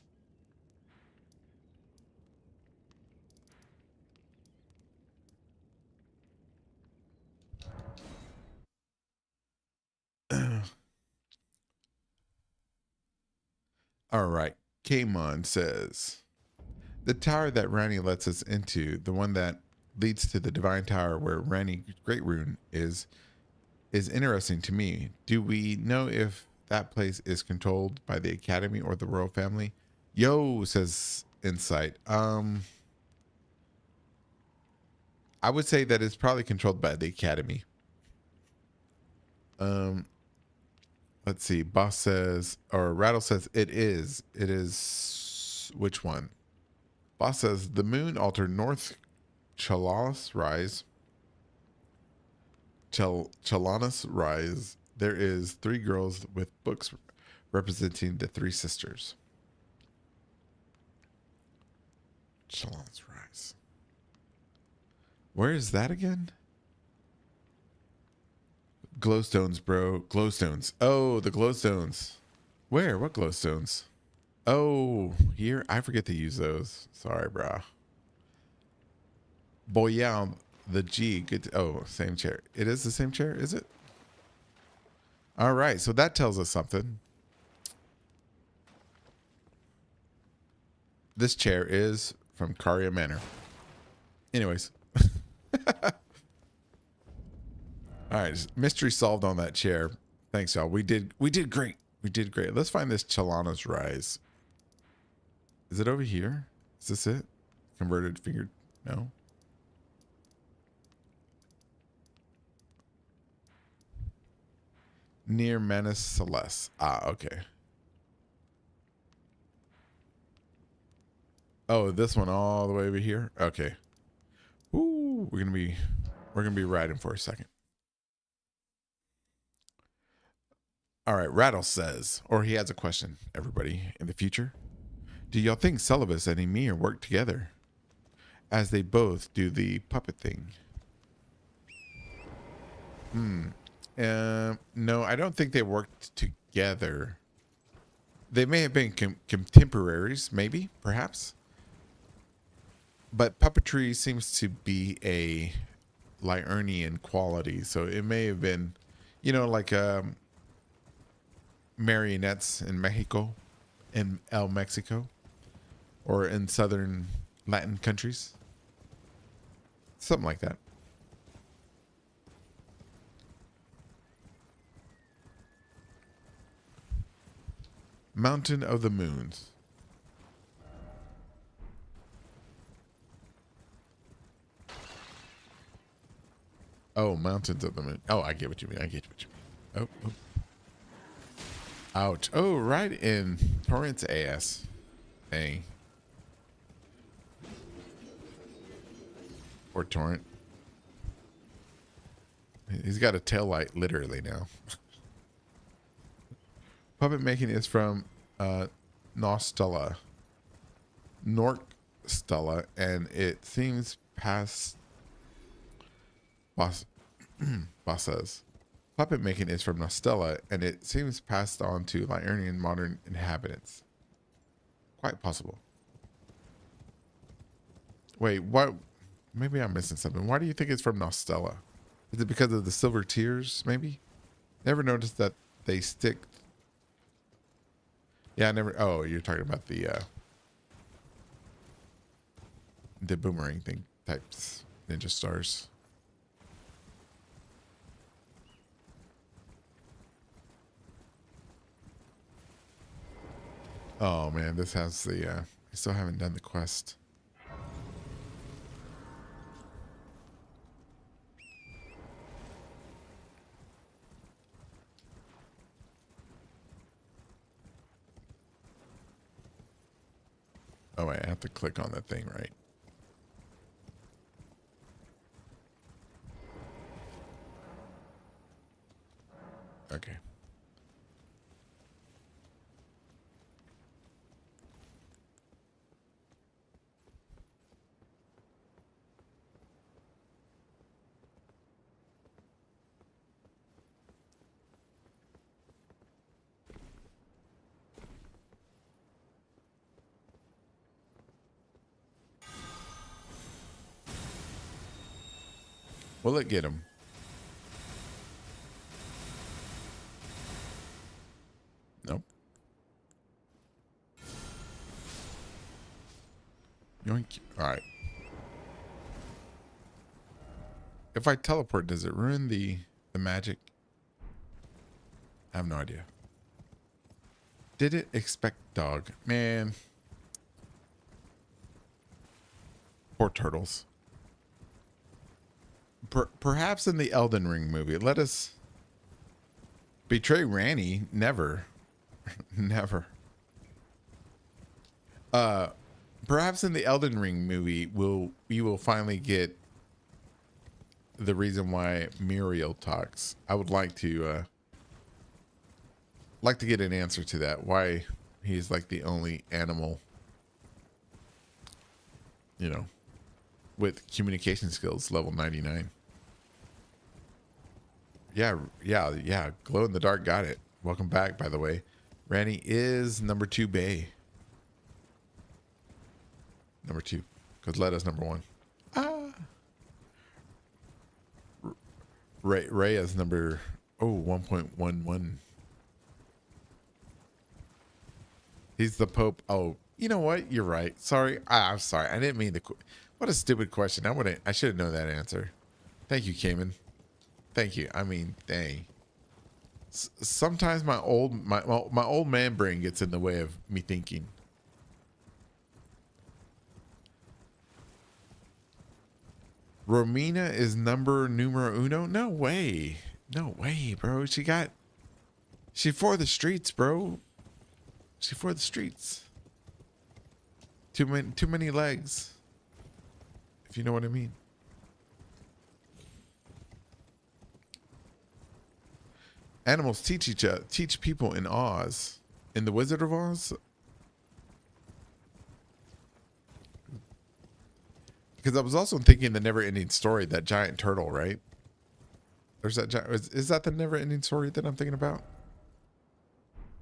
All right. Kamon says the tower that Rani lets us into, the one that leads to the Divine Tower where Rani Great Rune is interesting to me. Do we know if that place is controlled by the Academy or the royal family? Yo, says Insight. I would say that it's probably controlled by the Academy. Let's see. Boss says, or Rattle says it is. It is which one? Boss says the moon altered north Chalanas rise. Chalanas rise. There is 3 girls with books representing the 3 sisters. Chalanas rise. Where is that again? Glowstones, bro. Glowstones. Oh, the glowstones. Where? What glowstones? Oh, here. I forget to use those. Sorry, brah. Boy, yeah, the G. Good. Oh, same chair. It is the same chair, is it? All right. So that tells us something. This chair is from Caria Manor. Anyways. All right, mystery solved on that chair. Thanks, y'all. We did great. We did great. Let's find this Chalana's Rise. Is it over here? Is this it? Converted figured? No. Near Manus Celeste. Ah, okay. Oh, this one all the way over here. Okay. Ooh, we're gonna be riding for a second. All right, Rattle says, or he has a question, everybody, in the future. Do y'all think Celibus and Emir work together? As they both do the puppet thing. No, I don't think they worked together. They may have been contemporaries, maybe, perhaps. But puppetry seems to be a Liurnian quality, so it may have been, like marionettes in Mexico, in El Mexico, or in southern Latin countries. Something like that. Mountain of the Moons. Oh, Mountains of the Moon. Oh, I get what you mean. Oh, oh. Ouch. Oh, right in Torrent's ass. Dang. Or Torrent. He's got a tail light literally now. Puppet making is from Nostella. Norkstella, and it seems past Boss says. Puppet making is from Nostella, and it seems passed on to Liurnian modern inhabitants. Quite possible. Wait, what? Maybe I'm missing something. Why do you think it's from Nostella? Is it because of the silver tears, maybe? Never noticed that they stick. Yeah, I never. Oh, you're talking about the boomerang thing types ninja stars. Oh man, this has the. I still haven't done the quest. Oh wait, I have to click on that thing, right? Okay. Will it get him? Nope. Yoink. All right. If I teleport, does it ruin the magic? I have no idea. Did it expect dog? Man. Poor turtles. Perhaps in the Elden Ring movie. Let us betray Ranny. Never. Never. Perhaps in the Elden Ring movie, we will finally get the reason why Muriel talks. I would like to get an answer to that. Why he's like the only animal, with communication skills level 99. Yeah. Glow in the dark got it. Welcome back, by the way. Ranny is number 2 Bay. Number 2. Because Letta's number 1. Ray is number 1.11. He's the Pope. Oh, you know what? You're right. Sorry. I'm sorry. I didn't mean to. What a stupid question. I should have known that answer. Thank you, Cayman. Thank you. I mean, dang. Sometimes my old man brain gets in the way of me thinking. Romina is numero uno? No way. No way, bro. She got She for the streets, bro. She for the streets. Too many legs. If you know what I mean. Animals teach people in Oz. In the Wizard of Oz? Because I was also thinking the never-ending story, that giant turtle, right? There's that is that the never-ending story that I'm thinking about?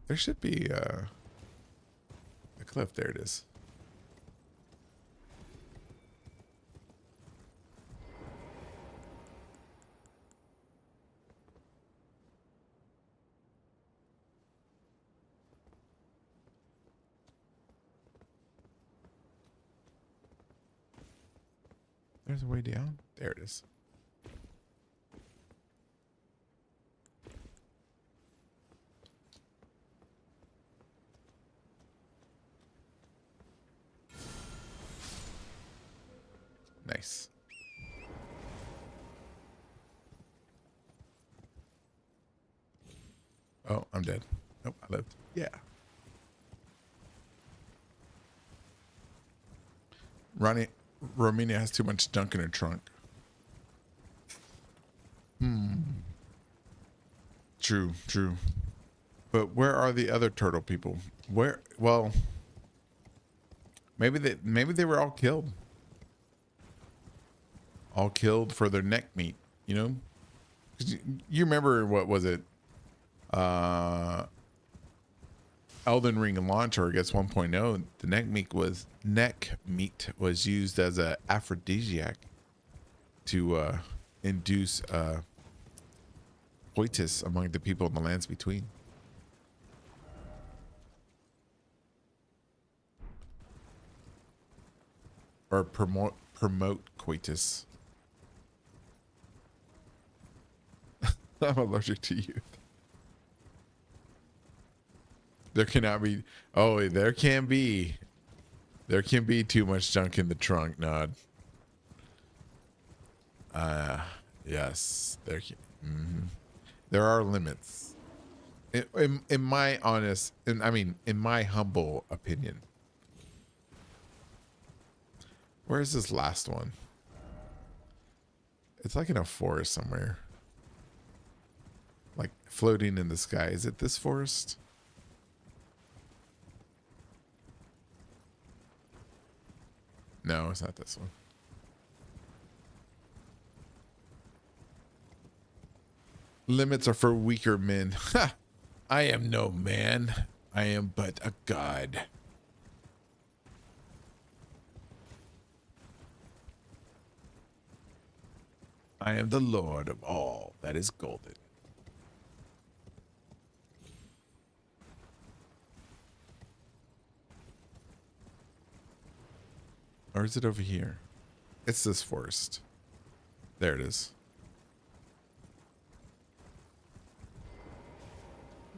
There should be a cliff. There it is. There's a way down. There it is. Nice. Oh, I'm dead. Nope, I lived. Yeah. Romania has too much junk in her trunk. True, true. But where are the other turtle people? Where? Well, maybe they were all killed. All killed for their neck meat, you know? 'Cause you remember, what was it? Elden Ring launcher, I guess 1.0, the neck meat was used as a aphrodisiac to induce coitus among the people in the lands between. Or promote coitus. I'm allergic to youth. There cannot be. Oh, there can be. There can be too much junk in the trunk, Nod. Yes. There can. There are limits. In my honest, in my humble opinion. Where is this last one? It's like in a forest somewhere. Like floating in the sky. Is it this forest? No, it's not this one. Limits are for weaker men. Ha! I am no man. I am but a god. I am the Lord of all that is golden. Or is it over here? It's this forest. There it is.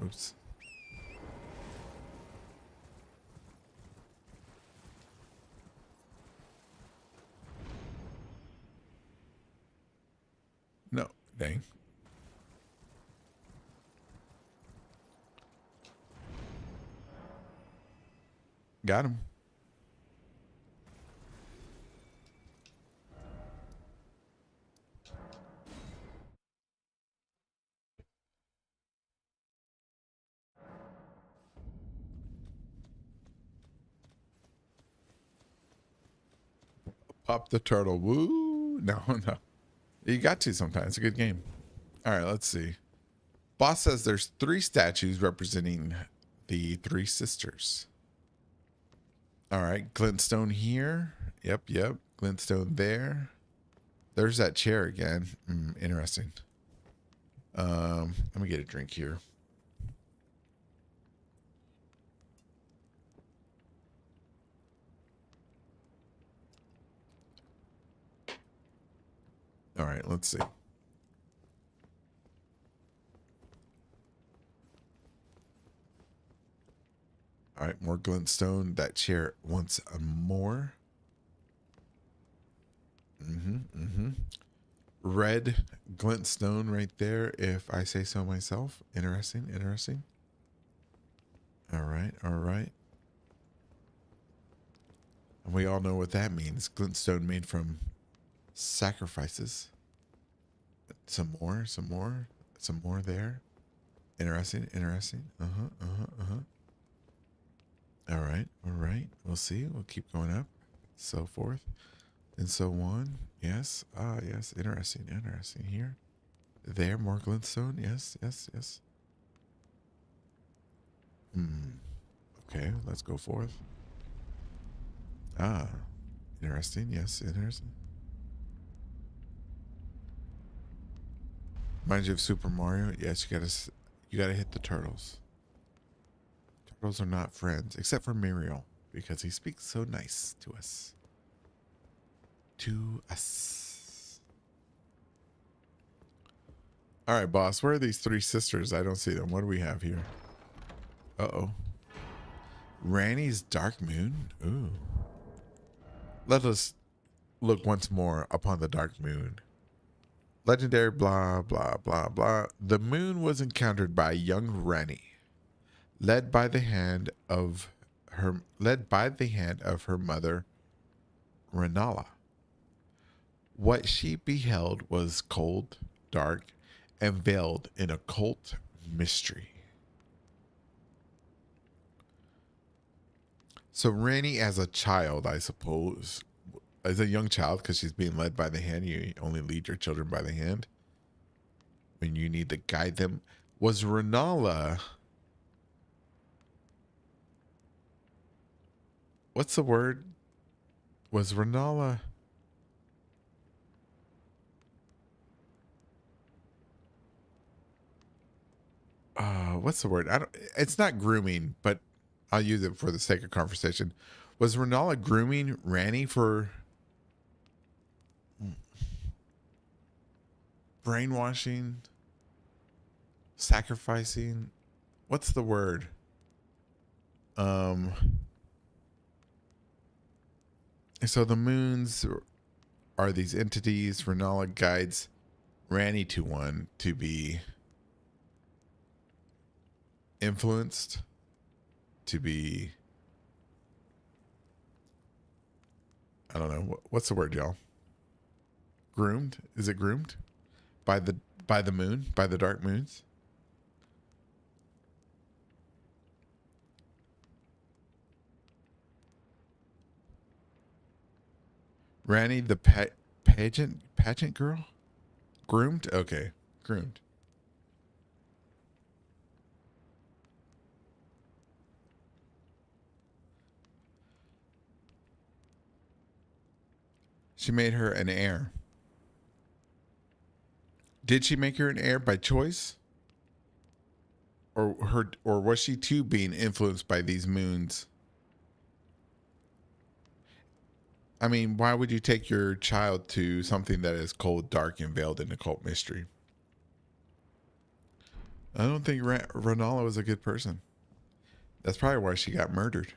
Oops. No, dang. Got him. Pop the turtle. Woo. No, no. You got to sometimes. It's a good game. All right, let's see. Boss says there's 3 statues representing the 3 sisters. All right, glintstone here. Yep. Glintstone there. There's that chair again. Interesting. Let me get a drink here. All right, let's see. All right, more glintstone. That chair once more. red glint stone right there, if I say so myself. Interesting, interesting. All right, all right. And we all know what that means. Glintstone made from sacrifices. Some more, some more, some more there. Interesting, interesting. Uh-huh, uh-huh, uh-huh. All right, all right. We'll see. We'll keep going up. So forth and so on. Yes. Ah, yes. Interesting, interesting here. There, more glintstone. Yes, yes, yes. Hmm. Okay, let's go forth. Ah, interesting. Yes, interesting. Reminds you of Super Mario. Yes, you gotta hit the turtles. Turtles are not friends, except for Muriel, because he speaks so nice to us. To us. All right, boss. Where are these three sisters? I don't see them. What do we have here? Uh-oh. Ranny's Dark Moon? Ooh. Let us look once more upon the Dark Moon. Legendary blah blah blah blah. The moon was encountered by young Ranny, led by the hand of her mother, Renala. What she beheld was cold, dark, and veiled in occult mystery. So Ranny, as a child, I suppose, as a young child, because she's being led by the hand, you only lead your children by the hand when you need to guide them. Was Renala, what's the word? Was Renala, what's the word? I don't, it's not grooming, but I'll use it for the sake of conversation. Was Renala grooming Ranny for brainwashing, sacrificing? What's the word? Um, so the moons are these entities. Renala guides Ranny to one to be influenced, to be, I don't know, what's the word, y'all? Groomed? Is it groomed by the moon, by the dark moons? Ranny, the pageant girl, groomed. Okay, groomed. She made her an heir. Did she make her an heir by choice? Or was she too being influenced by these moons? I mean, why would you take your child to something that is cold, dark, and veiled in occult mystery? I don't think Renala was a good person. That's probably why she got murdered.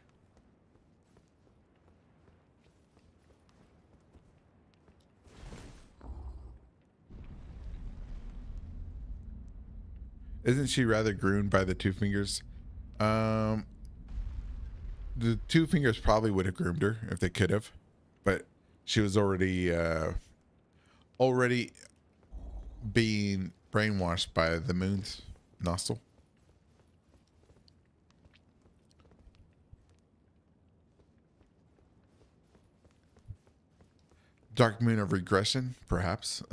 Isn't she rather groomed by the two fingers? Um, the two fingers probably would have groomed her if they could have, but she was already being brainwashed by the moon's nostril. Dark moon of regression, perhaps.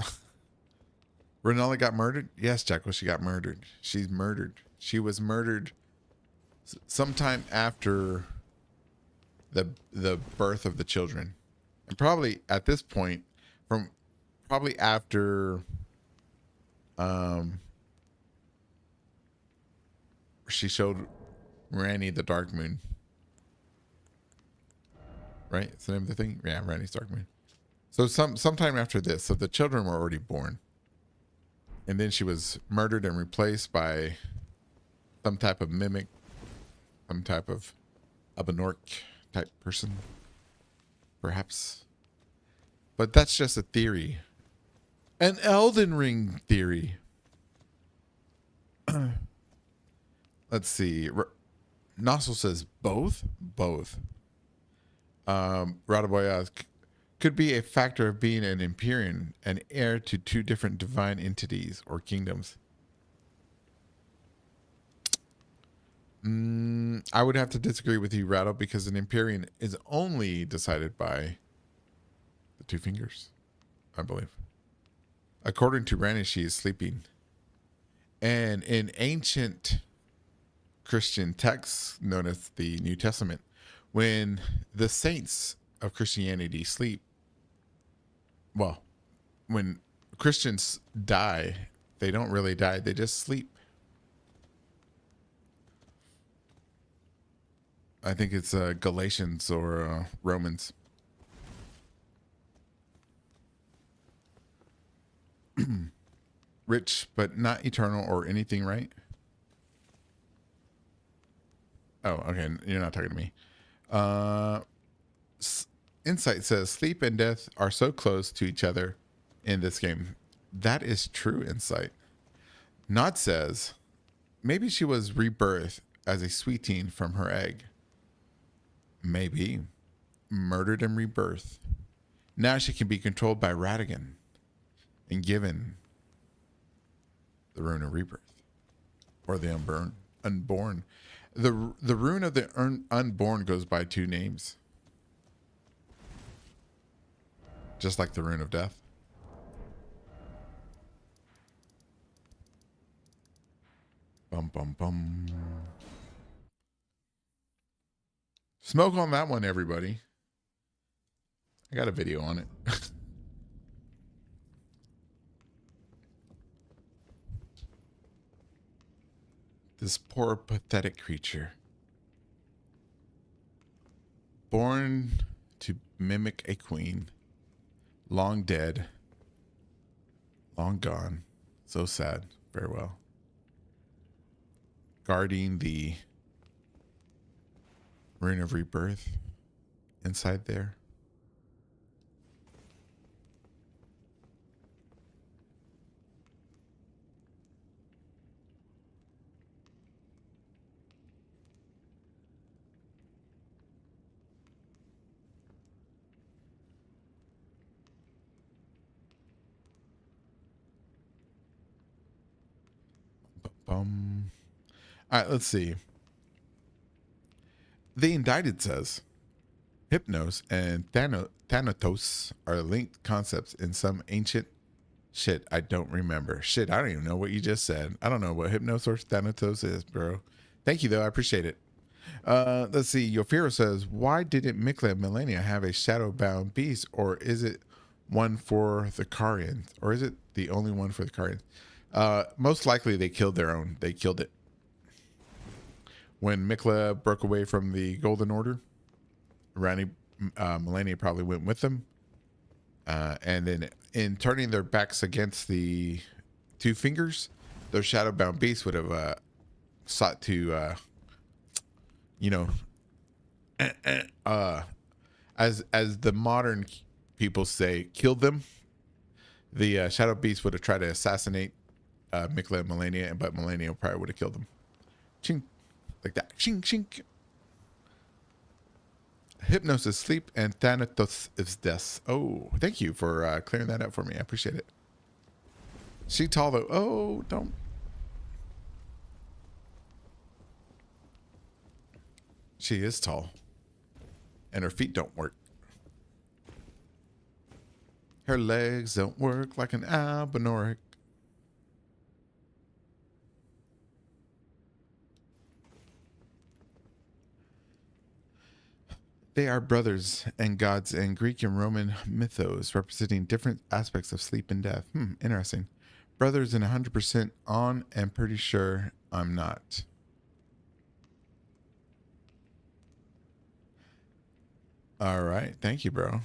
Renala got murdered? Yes, Jekyll, she got murdered. She's murdered. She was murdered sometime after the birth of the children. And probably at this point, from probably after she showed Ranny the dark moon. Right? It's the name of the thing? Yeah, Ranny's dark moon. So sometime after this, so the children were already born. And then she was murdered and replaced by some type of mimic, some type of Abenork type person, perhaps. But that's just a theory. An Elden Ring theory. Let's see. Nozzle says both. Both. Radaboy could be a factor of being an Empyrean, an heir to two different divine entities or kingdoms. I would have to disagree with you, Rattle, because an Empyrean is only decided by the two fingers, I believe. According to Rani, she is sleeping. And in ancient Christian texts known as the New Testament, when the saints of Christianity sleep, well, when Christians die, they don't really die, they just sleep. I think it's Galatians or Romans. Rich, but not eternal or anything, right? Oh, okay. You're not talking to me. Insight says sleep and death are so close to each other in this game. That is true, Insight. Nod says maybe she was rebirthed as a sweet teen from her egg. Maybe. Murdered and rebirthed. Now she can be controlled by Radigan and given the rune of rebirth. Or the unborn. The rune of the unborn goes by two names. Just like the rune of death. Bum, bum, bum. Smoke on that one, everybody. I got a video on it. This poor, pathetic creature. Born to mimic a queen. Long dead. Long gone. So sad. Farewell. Guarding the rune of rebirth inside there. All right, let's see. The indicted says Hypnos and Thanatos are linked concepts in some ancient shit I don't remember. Shit, I don't even know what you just said. I don't know what Hypnos or Thanatos is, bro. Thank you, though. I appreciate it. Let's see. Yofiro says, why didn't Mikla and Millennia have a shadow-bound beast, or is it one for the Karians? Or is it the only one for the Karians? Most likely they killed their own. They killed it. When Mikla broke away from the Golden Order, Millennia probably went with them. And then in turning their backs against the two fingers, those shadow-bound beasts would have sought to, as the modern people say, kill them. The shadow beast would have tried to assassinate Mikla and Millennia, but Millennia probably would have killed them. Chink. Like that. Chink, chink. Hypnos is sleep and Thanatos is death. Oh, thank you for clearing that up for me. I appreciate it. She tall though. Oh, don't. She is tall. And her feet don't work. Her legs don't work like an albinoric. They are brothers and gods in Greek and Roman mythos, representing different aspects of sleep and death. Interesting. Brothers and 100% on, and pretty sure I'm not. All right. Thank you, bro.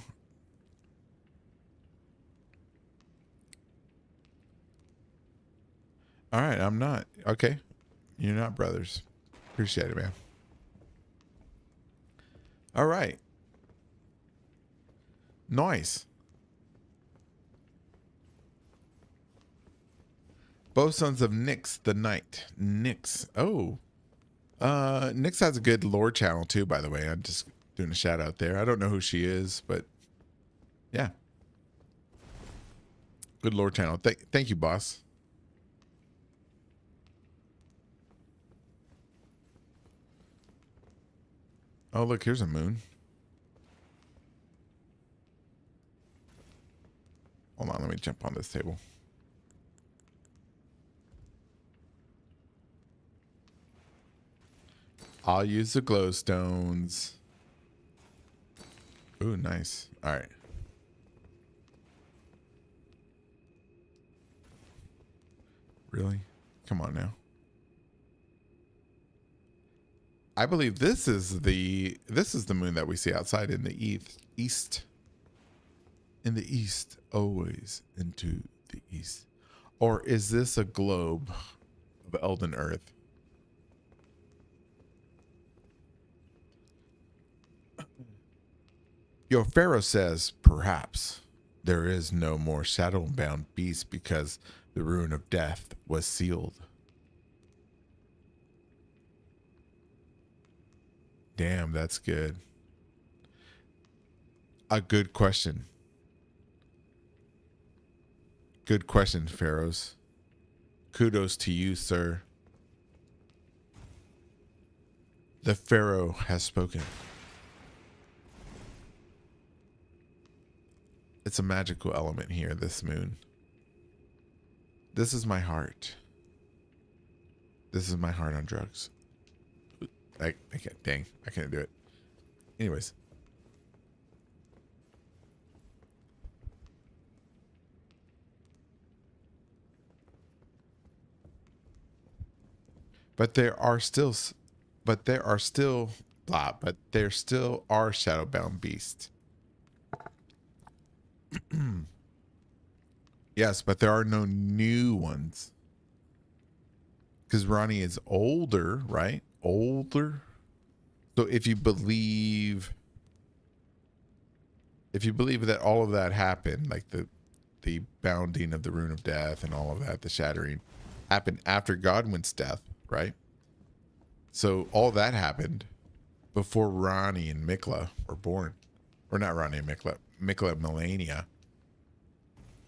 All right. I'm not. Okay. You're not brothers. Appreciate it, man. All right. Nice. Both sons of Nyx the Knight. Nyx. Oh. Nyx has a good lore channel too, by the way. I'm just doing a shout out there. I don't know who she is, but yeah. Good lore channel. Thank you, boss. Oh, look, here's a moon. Hold on, let me jump on this table. I'll use the glowstones. Ooh, nice. All right. Really? Come on now. I believe this is the moon that we see outside in the east. In the east, always into the east. Or is this a globe of Elden Earth? Your pharaoh says, perhaps there is no more shadow-bound beast because the rune of death was sealed. Damn, that's good. A good question. Good question, pharaohs. Kudos to you, sir. The pharaoh has spoken. It's a magical element here, this moon. This is my heart. This is my heart on drugs. I can't, dang, I can't do it. Anyways. But there still are shadowbound beasts. Yes, but there are no new ones. Because Ronnie is older, right? Older. So if you believe that all of that happened, like the bounding of the rune of death and all of that, the shattering, happened after Godwin's death, right? So all that happened before Ronnie and Mikla were born. Or not Ronnie and Mikla. Mikla and Melania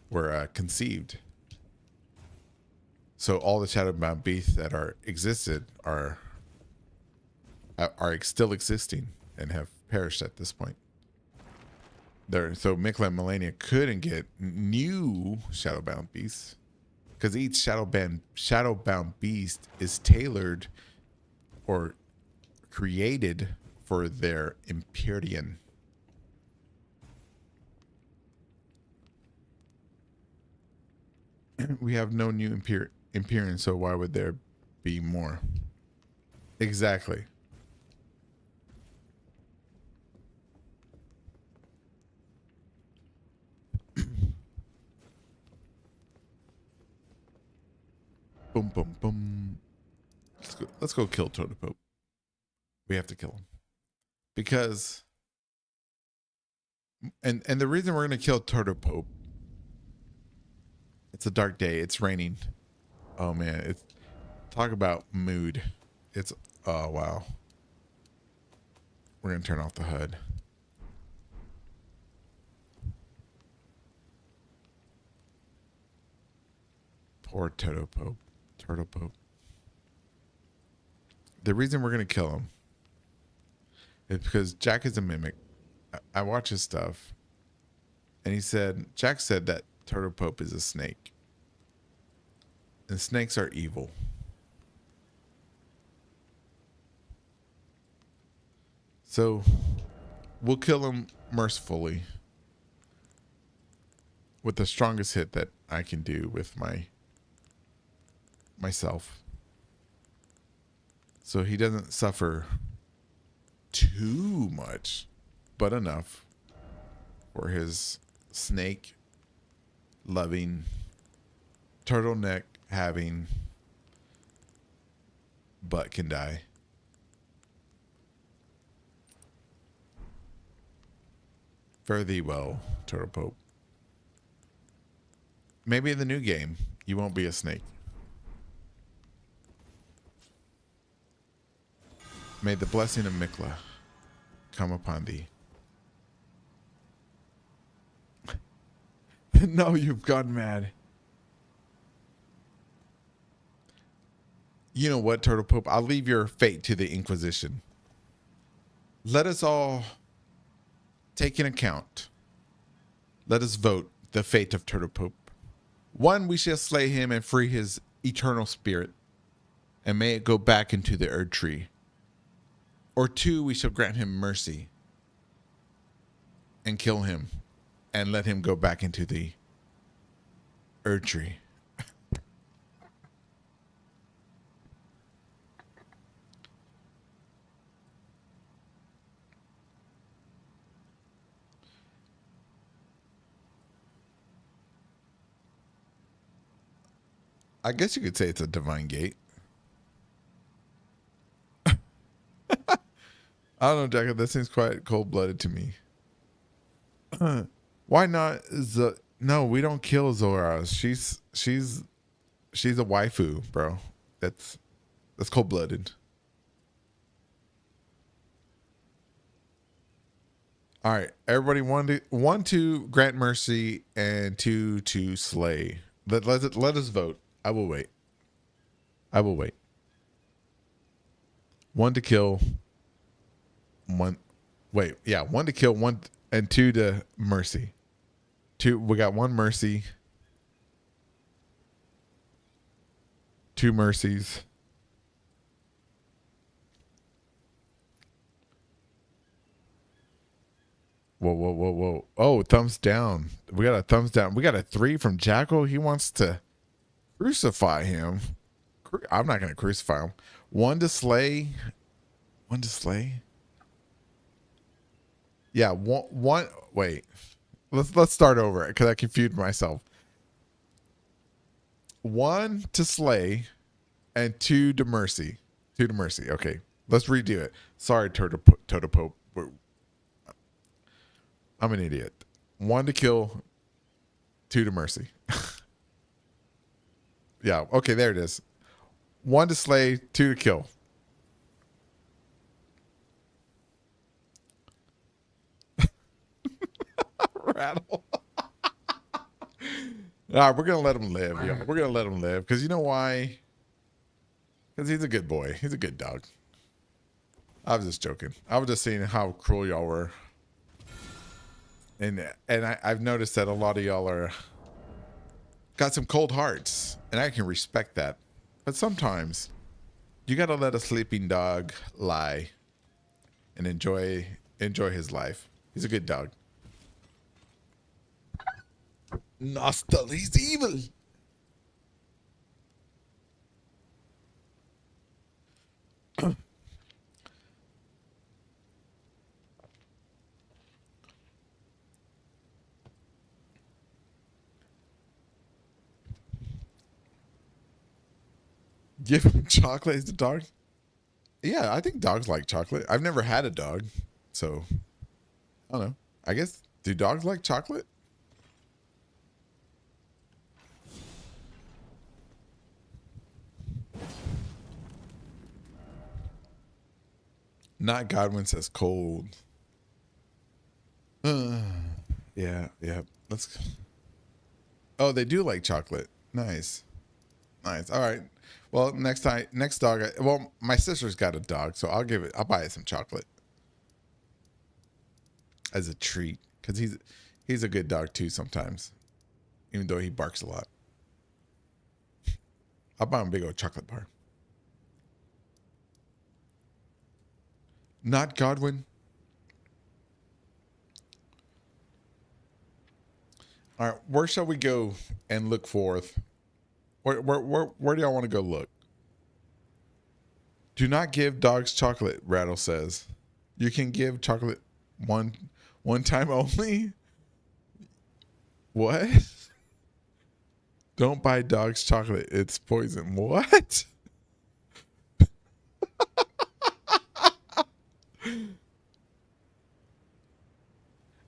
were conceived. So all the shadowbound beasts that existed are still existing and have perished at this point. So Mikla and Melania couldn't get new shadowbound beasts because each shadowbound beast is tailored or created for their Empyrean. We have no new Empyrean, so why would there be more? Exactly. Boom, boom, boom. Let's go kill Totopope. We have to kill him. Because and the reason we're gonna kill Totopope, it's a dark day, it's raining. Oh man, it's talk about mood. It's oh wow. We're gonna turn off the HUD. Poor Totopope. Totopope. The reason we're gonna kill him is because Jack is a mimic. I watch his stuff, and Jack said that Totopope is a snake, and snakes are evil. So we'll kill him mercifully with the strongest hit that I can do with myself. So he doesn't suffer too much, but enough for his snake loving, turtleneck having butt can die. Fare thee well, Totopope. Maybe in the new game, you won't be a snake. May the blessing of Mikla come upon thee. No, you've gone mad. You know what, Turtle Pope? I'll leave your fate to the Inquisition. Let us all take an account. Let us vote the fate of Turtle Pope. 1, we shall slay him and free his eternal spirit, and may it go back into the Erd Tree. Or 2, we shall grant him mercy and kill him and let him go back into the Erd Tree. I guess you could say it's a divine gate. I don't know, Jacob. That seems quite cold-blooded to me. Why not? No, we don't kill Zora. She's a waifu, bro. That's cold-blooded. All right, everybody. 1 to grant mercy and 2 to slay. Let us vote. I will wait. 1 to kill. 1. Wait, yeah, 1 to kill, 1 and 2 to mercy. 2. We got 1 mercy. 2 mercies. Whoa. Oh, thumbs down. We got a thumbs down. We got a 3 from Jackal. He wants to crucify him. I'm not going to crucify him. 1 to slay. 1 to slay. Yeah, one. Wait. Let's start over because I confused myself. 1 to slay and 2 to mercy. 2 to mercy. Okay. Let's redo it. Sorry, Toto Pope. I'm an idiot. 1 to kill, 2 to mercy. Yeah. Okay, there it is. 1 to slay, 2 to kill. Rattle. All right, we're gonna let him live. Yeah, we're gonna let him live because you know why? Because he's a good boy. He's a good dog. I was just joking. I was just seeing how cruel y'all were, and I've noticed that a lot of y'all are got some cold hearts, and I can respect that. But sometimes you gotta let a sleeping dog lie and enjoy his life. He's a good dog. Nostal, he's evil. Give him chocolate as the dog. Yeah, I think dogs like chocolate. I've never had a dog, so I don't know. I guess, do dogs like chocolate? Not Godwin says cold. Yeah. Let's. Oh, they do like chocolate. Nice. All right. Well, next dog. Well, my sister's got a dog, so I'll buy it some chocolate as a treat because he's a good dog too sometimes, even though he barks a lot. I'll buy him a big old chocolate bar. Not Godwin. All right, where shall we go and look forth? Where do y'all want to go look? Do not give dogs chocolate, Rattle says. You can give chocolate one time only? What? Don't buy dogs chocolate. It's poison. What?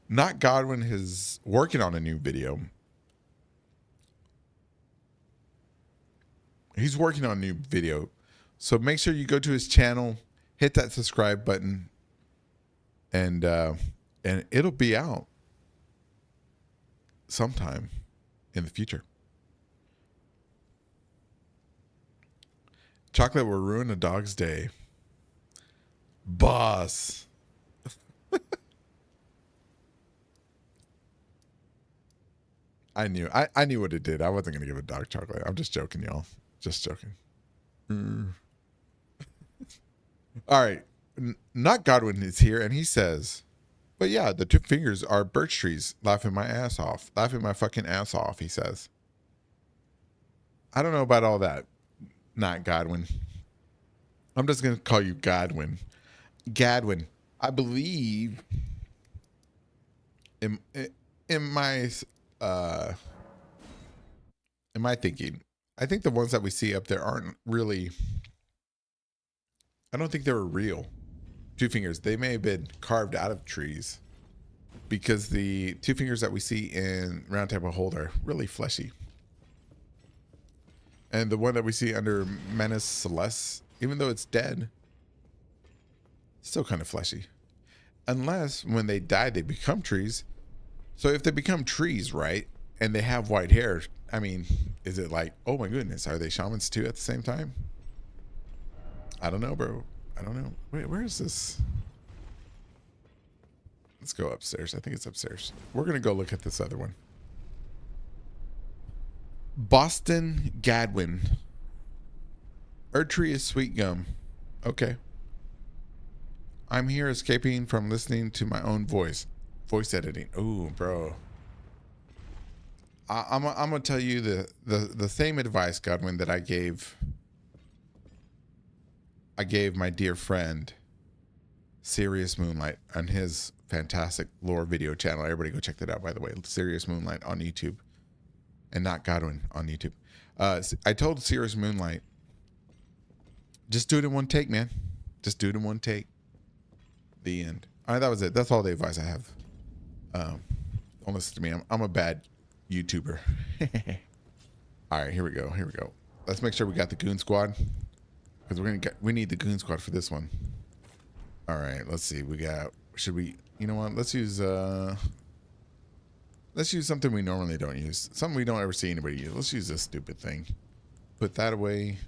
Not Godwin is working on a new video. He's working on a new video. So make sure you go to his channel, hit that subscribe button, and it'll be out sometime in the future. Chocolate will ruin a dog's day. Boss. I knew what it did. I wasn't gonna give a dog chocolate. I'm just joking, y'all. Just joking. All right. Not Godwin is here, and he says, but yeah, the two fingers are birch trees. Laughing my ass off. Laughing my fucking ass off, he says. I don't know about all that. Not Godwin. I'm just going to call you Godwin. Gadwin. I believe in my thinking, I think the ones that we see up there aren't really, I don't think they were real two fingers. They may have been carved out of trees, because the two fingers that we see in Round Table Hold are really fleshy. And the one that we see under Menace Celeste, even though it's dead, still kind of fleshy. Unless when they die, they become trees. So if they become trees, right, and they have white hair, I mean, is it like, oh my goodness, are they shamans too at the same time? I don't know, bro. I don't know. Wait, where is this? Let's go upstairs. I think it's upstairs. We're going to go look at this other one. Boston Gadwin. Erdtree is sweet gum. Okay. I'm here escaping from listening to my own voice. Voice editing. Ooh, bro. I'm gonna tell you the same advice, Godwin, that I gave my dear friend Serious Moonlight on his fantastic lore video channel. Everybody go check that out, by the way. Serious Moonlight on YouTube. And not Godwin on YouTube. I told Serious Moonlight, just do it in one take, man. Just do it in one take. The end. All right, that was it. That's all the advice I have. Don't listen to me. I'm a bad YouTuber. All right, here we go. Here we go. Let's make sure we got the Goon Squad, because we need the Goon Squad for this one. All right, let's see. We got. Should we? You know what? Let's use something we normally don't use. Something we don't ever see anybody use. Let's use this stupid thing. Put that away.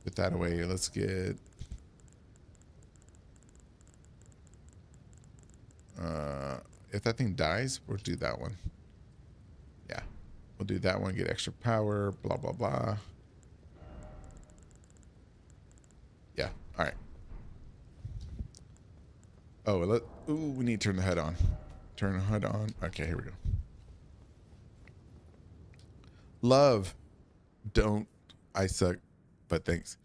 Put that away. Let's get. If that thing dies, we'll do that one. Yeah. We'll do that one. Get extra power. Blah, blah, blah. Yeah. All right. Oh, we need to turn the HUD on. Turn the HUD on. Okay, here we go. Love. Don't. I suck. But thanks.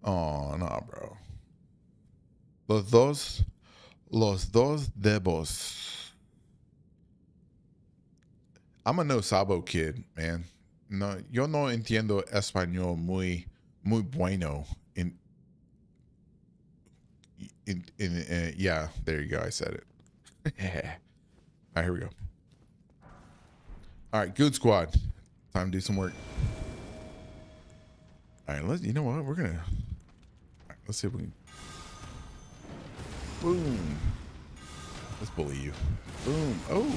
Oh, no, bro. Los dos debos. I'm a no sabo kid, man. No, yo no entiendo español muy bueno. Yeah, there you go. I said it. All right, here we go. All right, Good Squad. Time to do some work. All right, you know what? We're gonna. Right, let's see if we can. Boom. Let's bully you. Boom. Oh.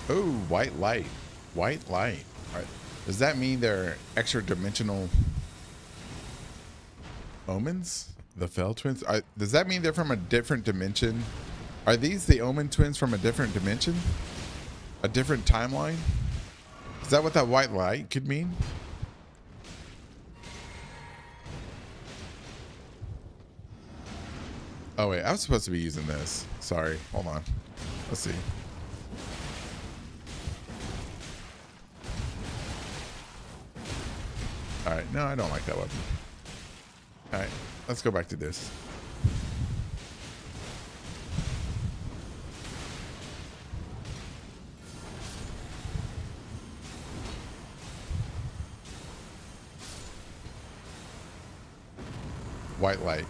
Oh, white light. White light. All right. Does that mean they're extra dimensional omens? The Fell twins? Does that mean they're from a different dimension? Are these the Omen twins from a different dimension? A different timeline? Is that what that white light could mean? Oh, wait. I was supposed to be using this. Sorry. Hold on. Let's see. All right. No, I don't like that weapon. All right. Let's go back to this. white light.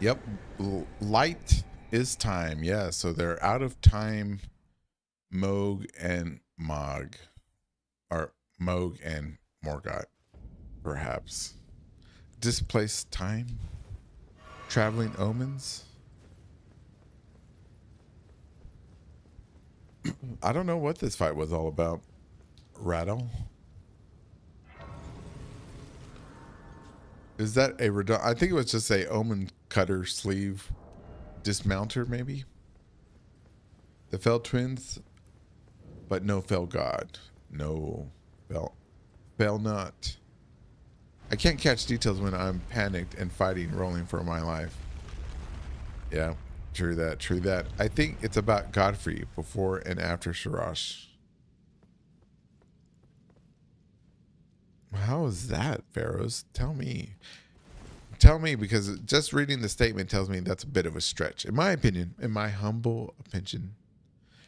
Yep. Light is time. Yeah. So they're out of time. Moog and Mog. Or Moog and Morgoth. Perhaps. Displaced time. Traveling omens. I don't know what this fight was all about. Rattle. Is that a I think it was just a omen cutter sleeve dismounter, maybe. The Fell twins, but no Fell god. No Fell not. I can't catch details when I'm panicked and fighting, rolling for my life. Yeah, true that, true that. I think it's about Godfrey before and after Sharash. How is that, Pharaohs? Tell me. Tell me, because just reading the statement tells me that's a bit of a stretch. In my opinion, in my humble opinion.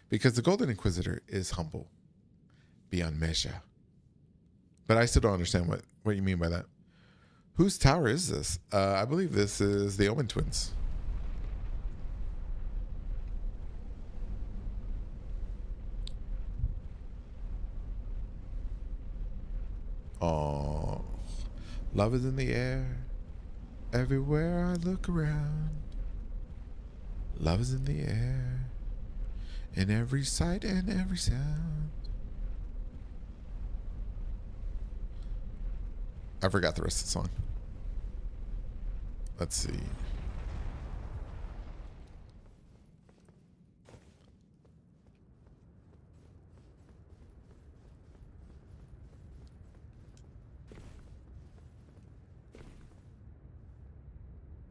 Because the Golden Inquisitor is humble. Beyond measure. But I still don't understand what you mean by that. Whose tower is this? I believe this is the Omen twins. Oh, love is in the air. Everywhere I look around. Love is in the air. In every sight and every sound. I forgot the rest of the song. Let's see.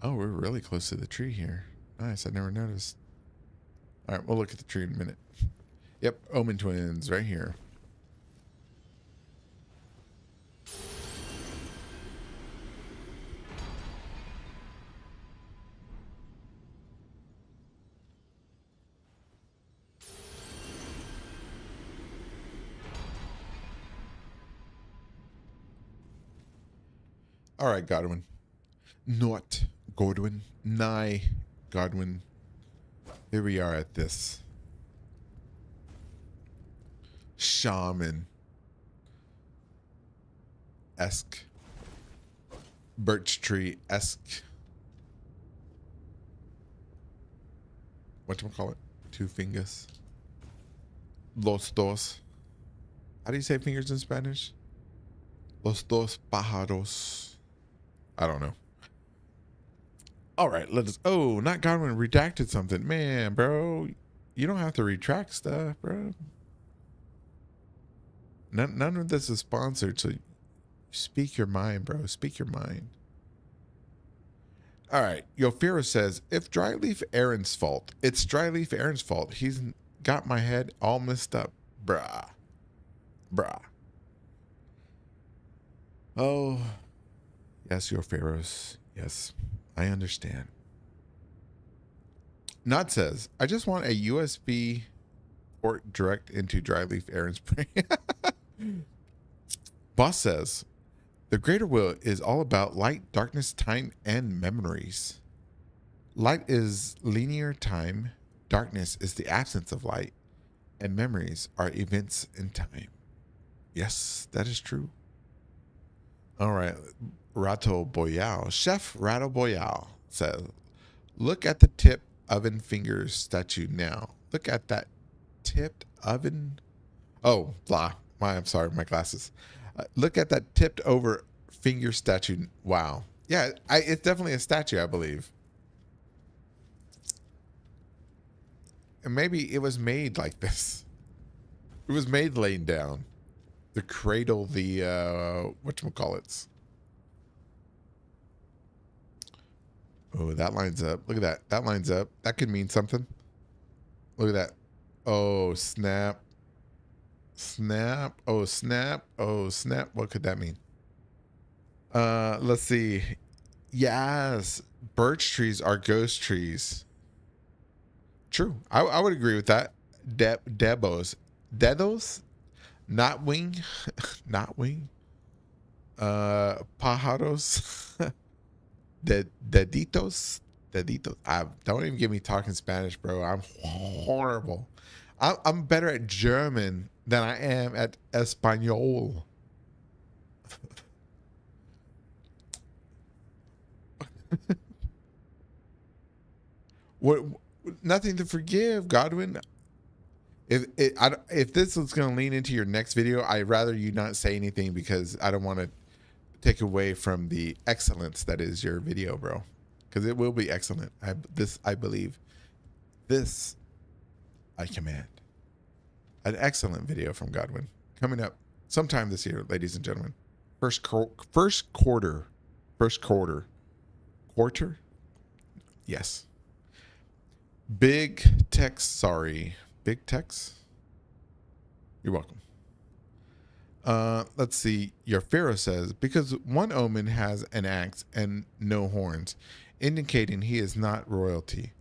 Oh, we're really close to the tree here. Nice, I never noticed. All right, we'll look at the tree in a minute. Yep, Omen twins right here. All right, Godwin. Not Godwin. Nigh Godwin. Here we are at this. Shaman-esque. Birch tree-esque. Whatchamacallit? Two fingers. Los dos. How do you say fingers in Spanish? Los dos pájaros. I don't know. All right, let us. Oh, not Godwin redacted something. Man, bro. You don't have to retract stuff, bro. None of this is sponsored, so speak your mind, bro. Speak your mind. All right. Yofiro says, if Dryleaf Aaron's fault, it's Dryleaf Aaron's fault. He's got my head all messed up. Bruh. Oh. Yes, Yofiros. Yes, I understand. Nod says, I just want a USB port direct into Dryleaf Aaron's brain. Boss says, the greater will is all about light, darkness, time, and memories. Light is linear time. Darkness is the absence of light. And memories are events in time. Yes, that is true. All right. Rato Boyal. Chef Rato Boyal says, look at the tip oven fingers statue now. Look at that tipped oven. Oh, blah. I'm sorry, my glasses. Look at that tipped over finger statue. Wow. Yeah, it's definitely a statue, I believe. And maybe it was made like this. It was made laying down. The cradle, the, whatchamacallits. Oh, that lines up. Look at that. That lines up. That could mean something. Look at that. Oh, snap. Snap. Oh, snap. Oh, snap. What could that mean? Let's see. Yes. Birch trees are ghost trees. True. I would agree with that. Debos. Dedos? Not wing. Not wing. Pájaros. Deditos. Don't even get me talking Spanish, bro. I'm horrible. I'm better at German than I am at Espanol. What? Nothing to forgive, Godwin. If this is going to lean into your next video, I'd rather you not say anything because I don't want to take away from the excellence that is your video, bro. Because it will be excellent. I believe. This I command. An excellent video from Godwin coming up sometime this year, ladies and gentlemen. First quarter. Quarter? Yes. Big text. Sorry. Big text. You're welcome. Let's see. Your Pharaoh says, because one omen has an axe and no horns, indicating he is not royalty.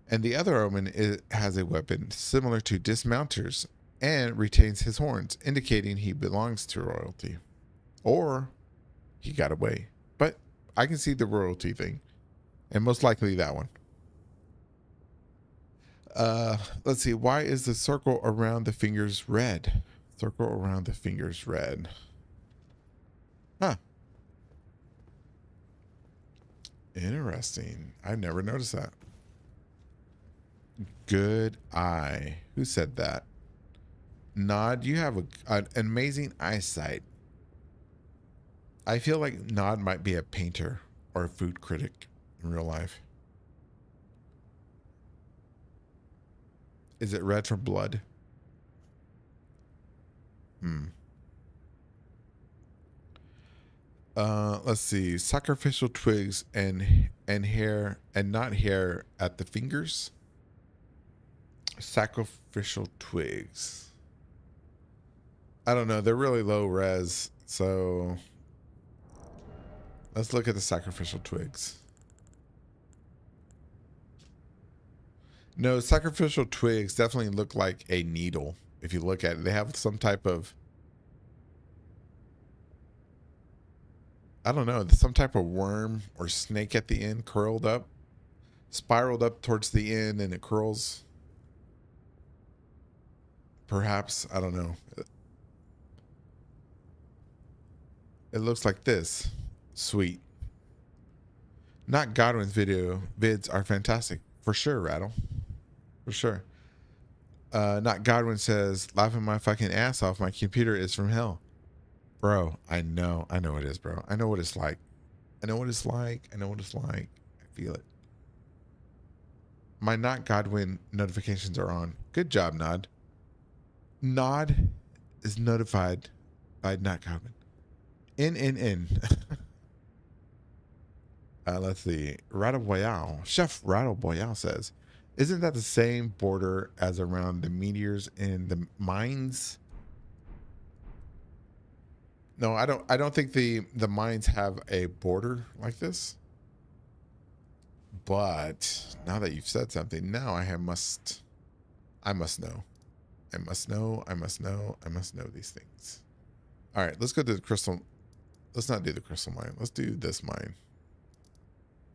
And the other omen has a weapon similar to dismounters and retains his horns, indicating he belongs to royalty. Or he got away. But I can see the royalty thing. And most likely that one. Let's see. Why is the circle around the fingers red? Circle around the fingers red. Huh. Interesting. I've never noticed that. Good eye. Who said that? Nod, you have an amazing eyesight. I feel like Nod might be a painter or a food critic in real life. Is it red from blood? Let's see. Sacrificial twigs and hair and not hair at the fingers. Sacrificial twigs. I don't know. They're really low res, so let's look at the sacrificial twigs. No, sacrificial twigs definitely look like a needle. If you look at it, they have some type of, I don't know, some type of worm or snake at the end, curled up, spiraled up towards the end, and it curls. Perhaps, I don't know. It looks like this. Sweet. Not Godwin's vids are fantastic. For sure, Rattle. For sure. Not Godwin says, laughing my fucking ass off. My computer is from hell. Bro, I know it is, bro. I know what it's like. I know what it's like. I feel it. My Not Godwin notifications are on. Good job, Nod. Nod is notified by Not Godwin. In. Let's see. Rattle Boyal. Chef Rattle Boyal says, isn't that the same border as around the meteors in the mines? No, I don't think the mines have a border like this. But now that you've said something, now I must know. I must know these things. All right, let's go to the crystal. Let's not do the crystal mine. Let's do this mine.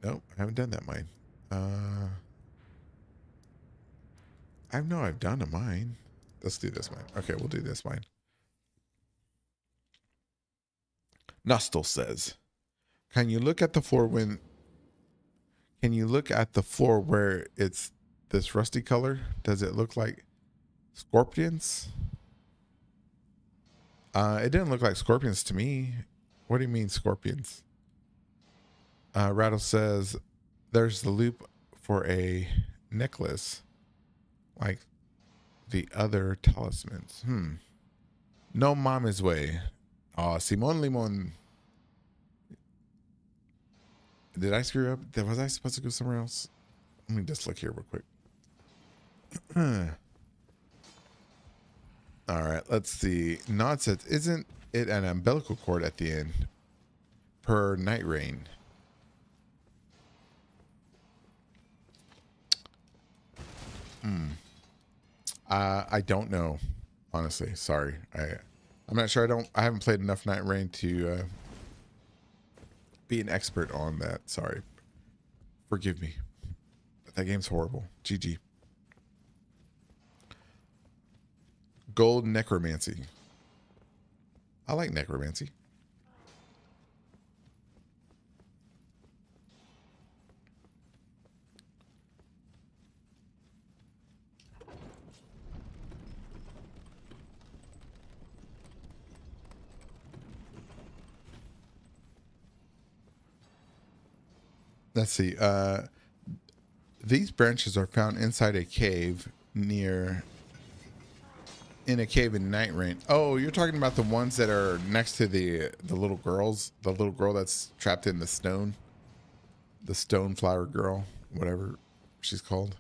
Nope, I haven't done that mine. I know I've done a mine. Let's do this mine. Okay, we'll do this mine. Nostal says, can you look at the floor where it's this rusty color? Does it look like scorpions? It didn't look like scorpions to me. What do you mean scorpions? Rattle says, there's the loop for a necklace like the other talismans. No mama's way. Simon Limon. Did I screw up? Was I supposed to go somewhere else? Let me just look here real quick. All right, let's see. Nod says, isn't it an umbilical cord at the end per night rain? I don't know, honestly. Sorry. I'm not sure. I haven't played enough Night Rain to be an expert on that. Sorry. Forgive me. But that game's horrible. GG. Gold necromancy. I like necromancy. Let's see. These branches are found inside a cave in a cave in Night Rain. Oh, you're talking about the ones that are next to the little girls, the little girl that's trapped in the stone flower girl, whatever she's called.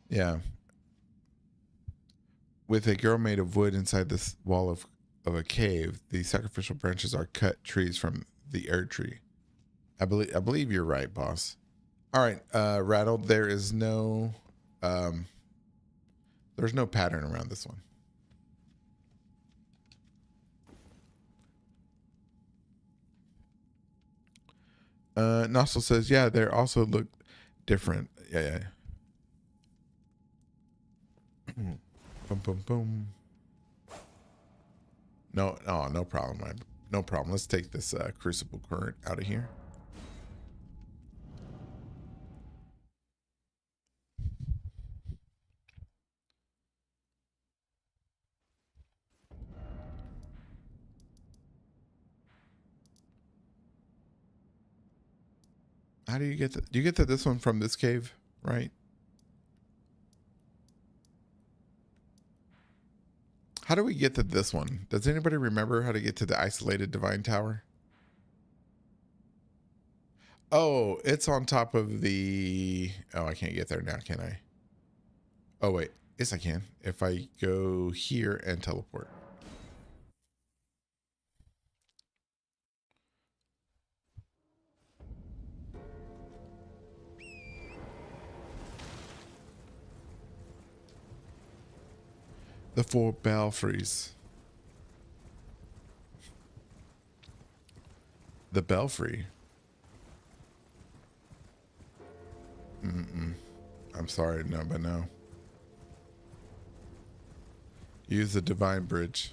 Yeah. With a girl made of wood inside this wall of a cave, the sacrificial branches are cut trees from the air tree. I believe you're right, boss. All right, Rattle, there's no pattern around this one. Nostril says, yeah, they also look different. Yeah. Boom, boom, boom. No problem. No problem. Let's take this crucible current out of here. How do you get do you get to this one from this cave, right? How do we get to this one? Does anybody remember how to get to the isolated divine tower? Oh, it's on top of the... Oh, I can't get there now, can I? Oh, wait. Yes, I can. If I go here and teleport. The 4 belfries. The belfry. I'm sorry, no, but no. Use the divine bridge.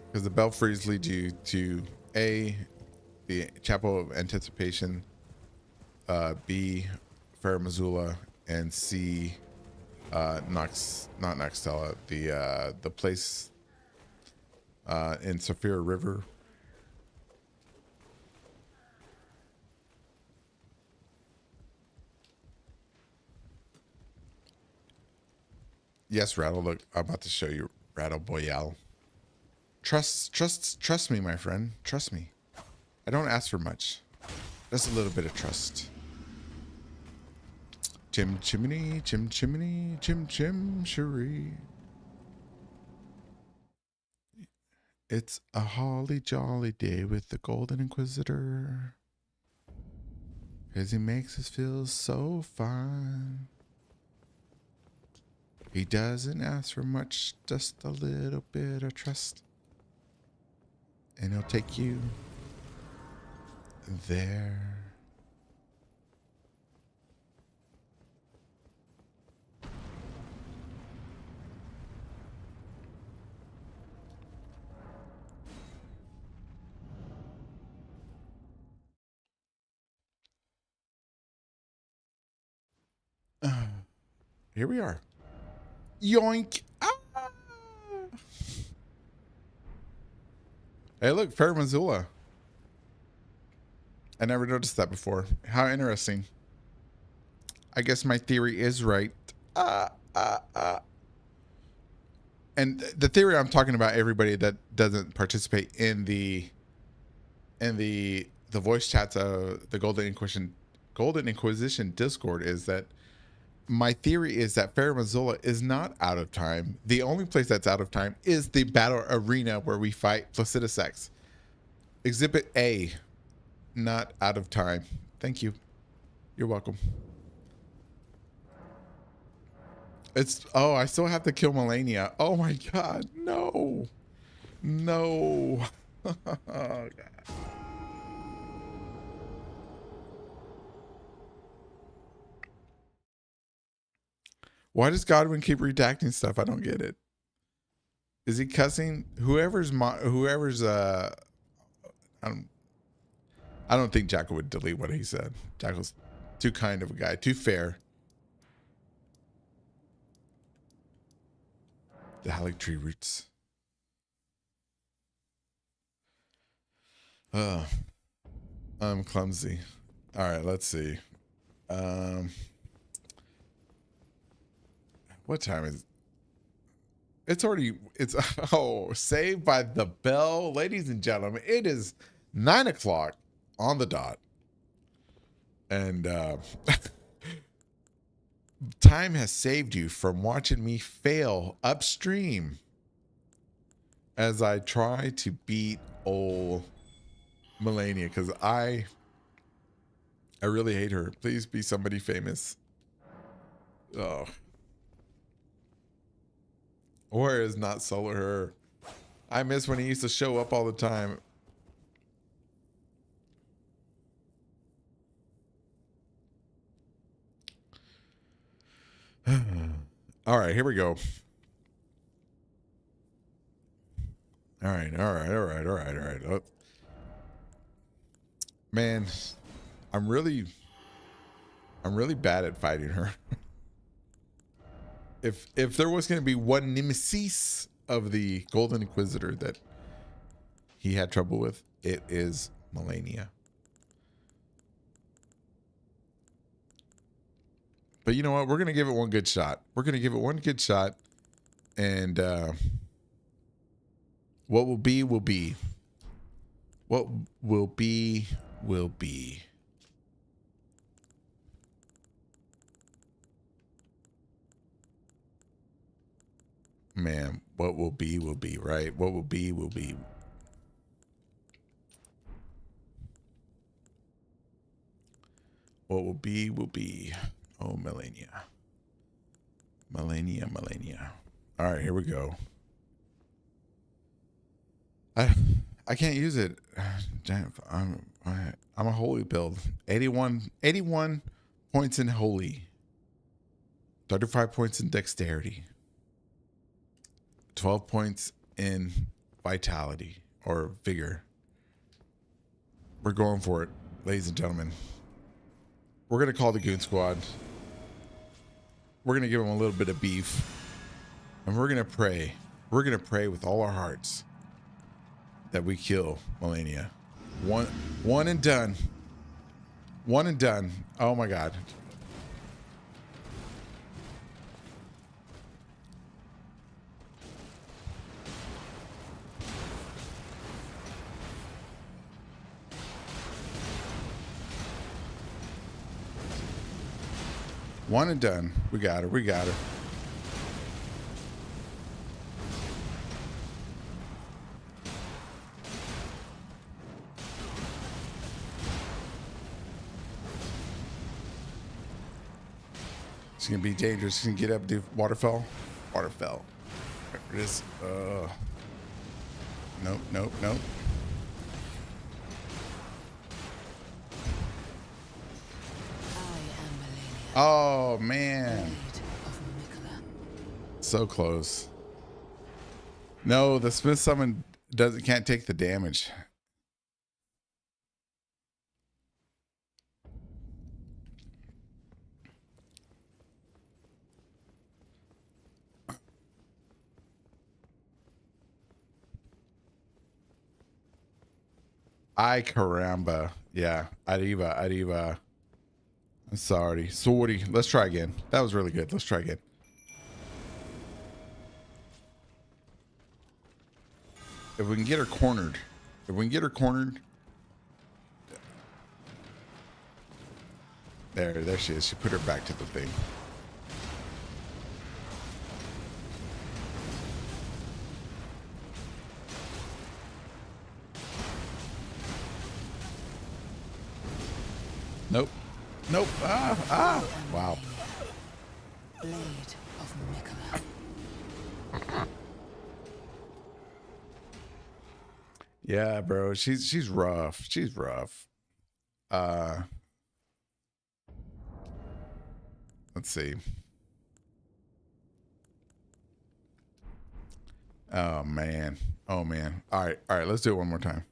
Because the belfries lead you to A, the Chapel of Anticipation, B, Fair Missoula, and C, not Noxtella, the place in Saphira River. Yes, Rattle. Look, I'm about to show you Rattle Boyale. Trust me, my friend. Trust me. I don't ask for much. Just a little bit of trust. Chim chimney, chim chimney, chim chim cherie. It's a holly jolly day with the Golden Inquisitor. 'Cause he makes us feel so fine. He doesn't ask for much, just a little bit of trust. And he'll take you there. Here we are. Yoink. Ah! Hey, look, Fair Missoula. I never noticed that before. How interesting. I guess my theory is right. And the theory I'm talking about, everybody that doesn't participate in the voice chats of the Golden Inquisition Discord, is that my theory is that Fair Missoula is not out of time. The only place that's out of time is the battle arena where we fight Placidus X. Exhibit A, not out of time. Thank you. You're welcome. It's, oh, I still have to kill Melania. Oh my God. No. No. Oh, God. Why does Godwin keep redacting stuff? I don't get it. Is he cussing? I don't, I don't think Jackal would delete what he said. Jackal's too kind of a guy, too fair. The Halleck tree roots. Oh, I'm clumsy. All right, let's see. What time is it's oh, Saved by the Bell. Ladies and gentlemen, it is 9 o'clock on the dot. And time has saved you from watching me fail upstream as I try to beat old Melania, because I really hate her. Please be somebody famous. Oh. Or is not solo her. I miss when he used to show up all the time. All right, here we go. All right. Oh. Man, I'm really bad at fighting her. If there was going to be one nemesis of the Golden Inquisitor that he had trouble with, it is Melania. But you know what? We're going to give it one good shot. And what will be, will be. What will be, will be. Man, what will be, right? What will be, will be. What will be, will be. Oh, Melania. Melania. All right, here we go. I can't use it. I'm a holy build. 81 points in holy. 35 points in dexterity. 12 points in vitality or vigor. We're going for it, ladies and gentlemen. We're going to call the Goon Squad. We're going to give them a little bit of beef. And we're going to pray. We're going to pray with all our hearts that we kill Melania. One and done. One and done. Oh my God. One and done. We got her. It's gonna be dangerous. It's gonna get up, do waterfall. Waterfell. There it is. Nope. Oh man. So close. No, the Smith summon can't take the damage. Ay caramba. Yeah. Arriba. I'm sorry. Let's try again. That was really good. Let's try again. If we can get her cornered. There she is. She put her back to the thing. Nope. Wow. Yeah, bro. She's rough. She's rough. Uh, let's see. Oh man. Oh man. All right. All right. Let's do it one more time.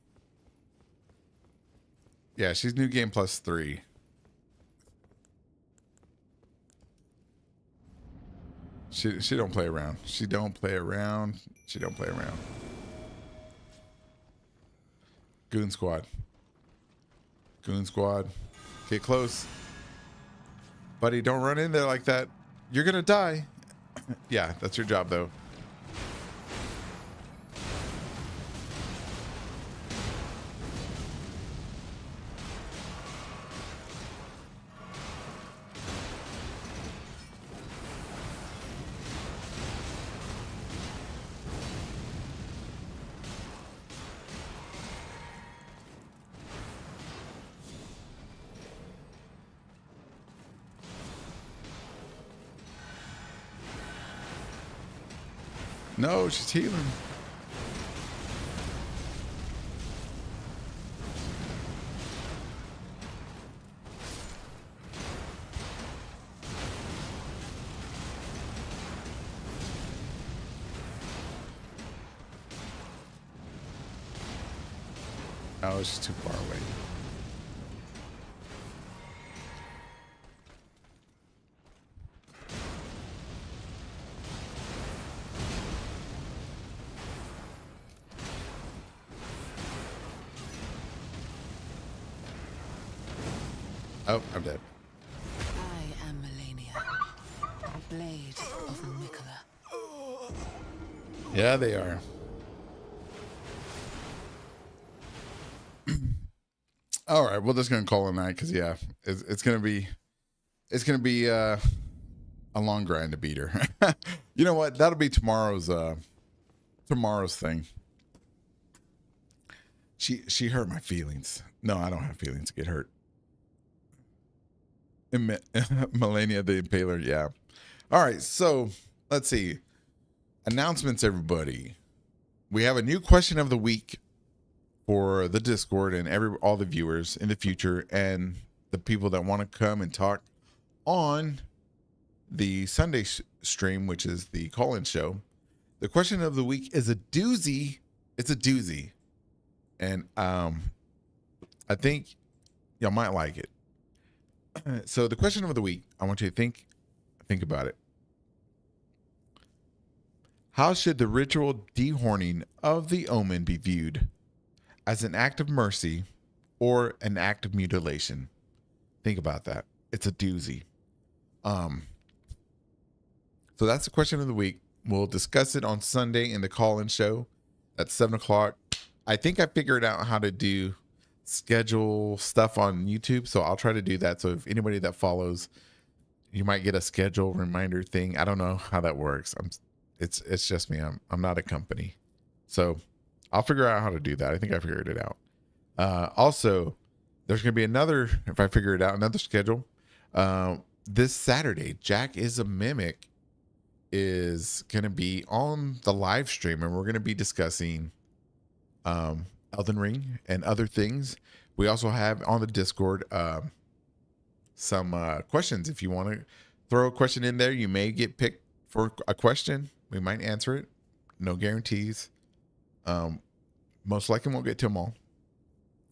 Yeah, she's new game +3. She don't play around. She don't play around. She don't play around. Goon squad. Goon squad. Get close. Buddy, don't run in there like that. You're gonna die. Yeah, that's your job though. No, she's healing. Oh, she's too far away. Oh, I'm dead. I am Melania, blade of Mikola. Yeah, they are. All right, we're just gonna call it a night because yeah, it's gonna be a long grind to beat her. You know what? That'll be tomorrow's thing. She hurt my feelings. No, I don't have feelings to get hurt. Melania the Impaler, yeah. All right, so let's see. Announcements, everybody. We have a new question of the week for the Discord and all the viewers in the future and the people that want to come and talk on the Sunday stream, which is the call-in show. The question of the week is a doozy. It's a doozy. And I think y'all might like it. So the question of the week, I want you to think about it. How should the ritual dehorning of the omen be viewed? As an act of mercy or an act of mutilation? Think about that. It's a doozy. So that's the question of the week. We'll discuss it on Sunday in the call-in show at 7:00. I think I figured out how to schedule stuff on YouTube, so I'll try to do that. So if anybody that follows, you might get a schedule reminder thing. I don't know how that works. It's just me. I'm not a company, so I'll figure out how to do that. I think I figured it out. Also, there's going to be another, if I figure it out, another schedule. This Saturday, Jack is a Mimic is going to be on the live stream, and we're going to be discussing Elden Ring and other things. We also have on the Discord some questions. If you want to throw a question in there, you may get picked for a question. We might answer it. No guarantees. Most likely won't get to them all.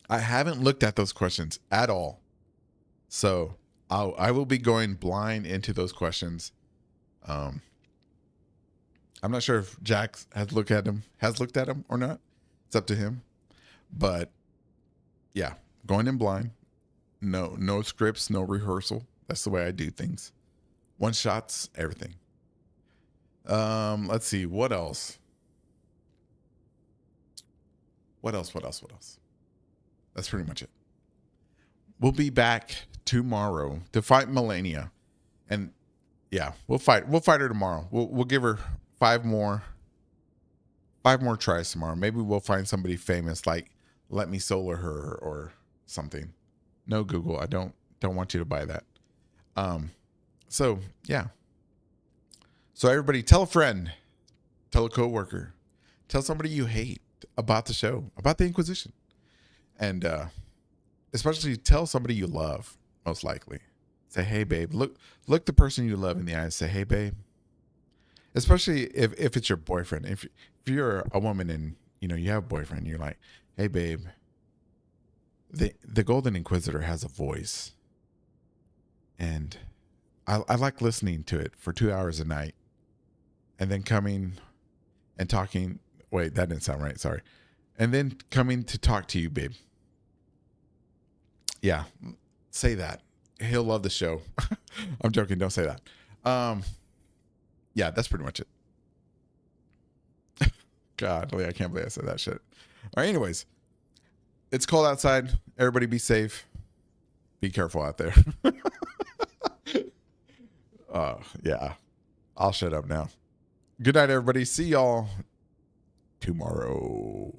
I haven't looked at those questions at all, so I will be going blind into those questions. I'm not sure if Jack has looked at them or not. It's up to him. But yeah, going in blind. No scripts, no rehearsal. That's the way I do things. One shots, everything. Let's see. What else? What else? That's pretty much it. We'll be back tomorrow to fight Melania. And yeah, we'll fight her tomorrow. We'll give her five more tries tomorrow. Maybe we'll find somebody famous, like let me solar her or something. No, Google, I don't want you to buy that. So yeah. So everybody, tell a friend, tell a coworker, tell somebody you hate. about the show, about the Inquisition. And especially tell somebody you love, most likely. Say, hey, babe, look the person you love in the eye and say, hey, babe. Especially if it's your boyfriend. If you're a woman and, you know, you have a boyfriend, you're like, hey, babe, the Golden Inquisitor has a voice. And I like listening to it for 2 hours a night. And then coming and talking. Wait, that didn't sound right. Sorry. And then coming to talk to you, babe. Yeah, say that. He'll love the show. I'm joking. Don't say that. Yeah, that's pretty much it. God, I can't believe I said that shit. All right, anyways, it's cold outside. Everybody be safe. Be careful out there. Yeah, I'll shut up now. Good night, everybody. See y'all tomorrow.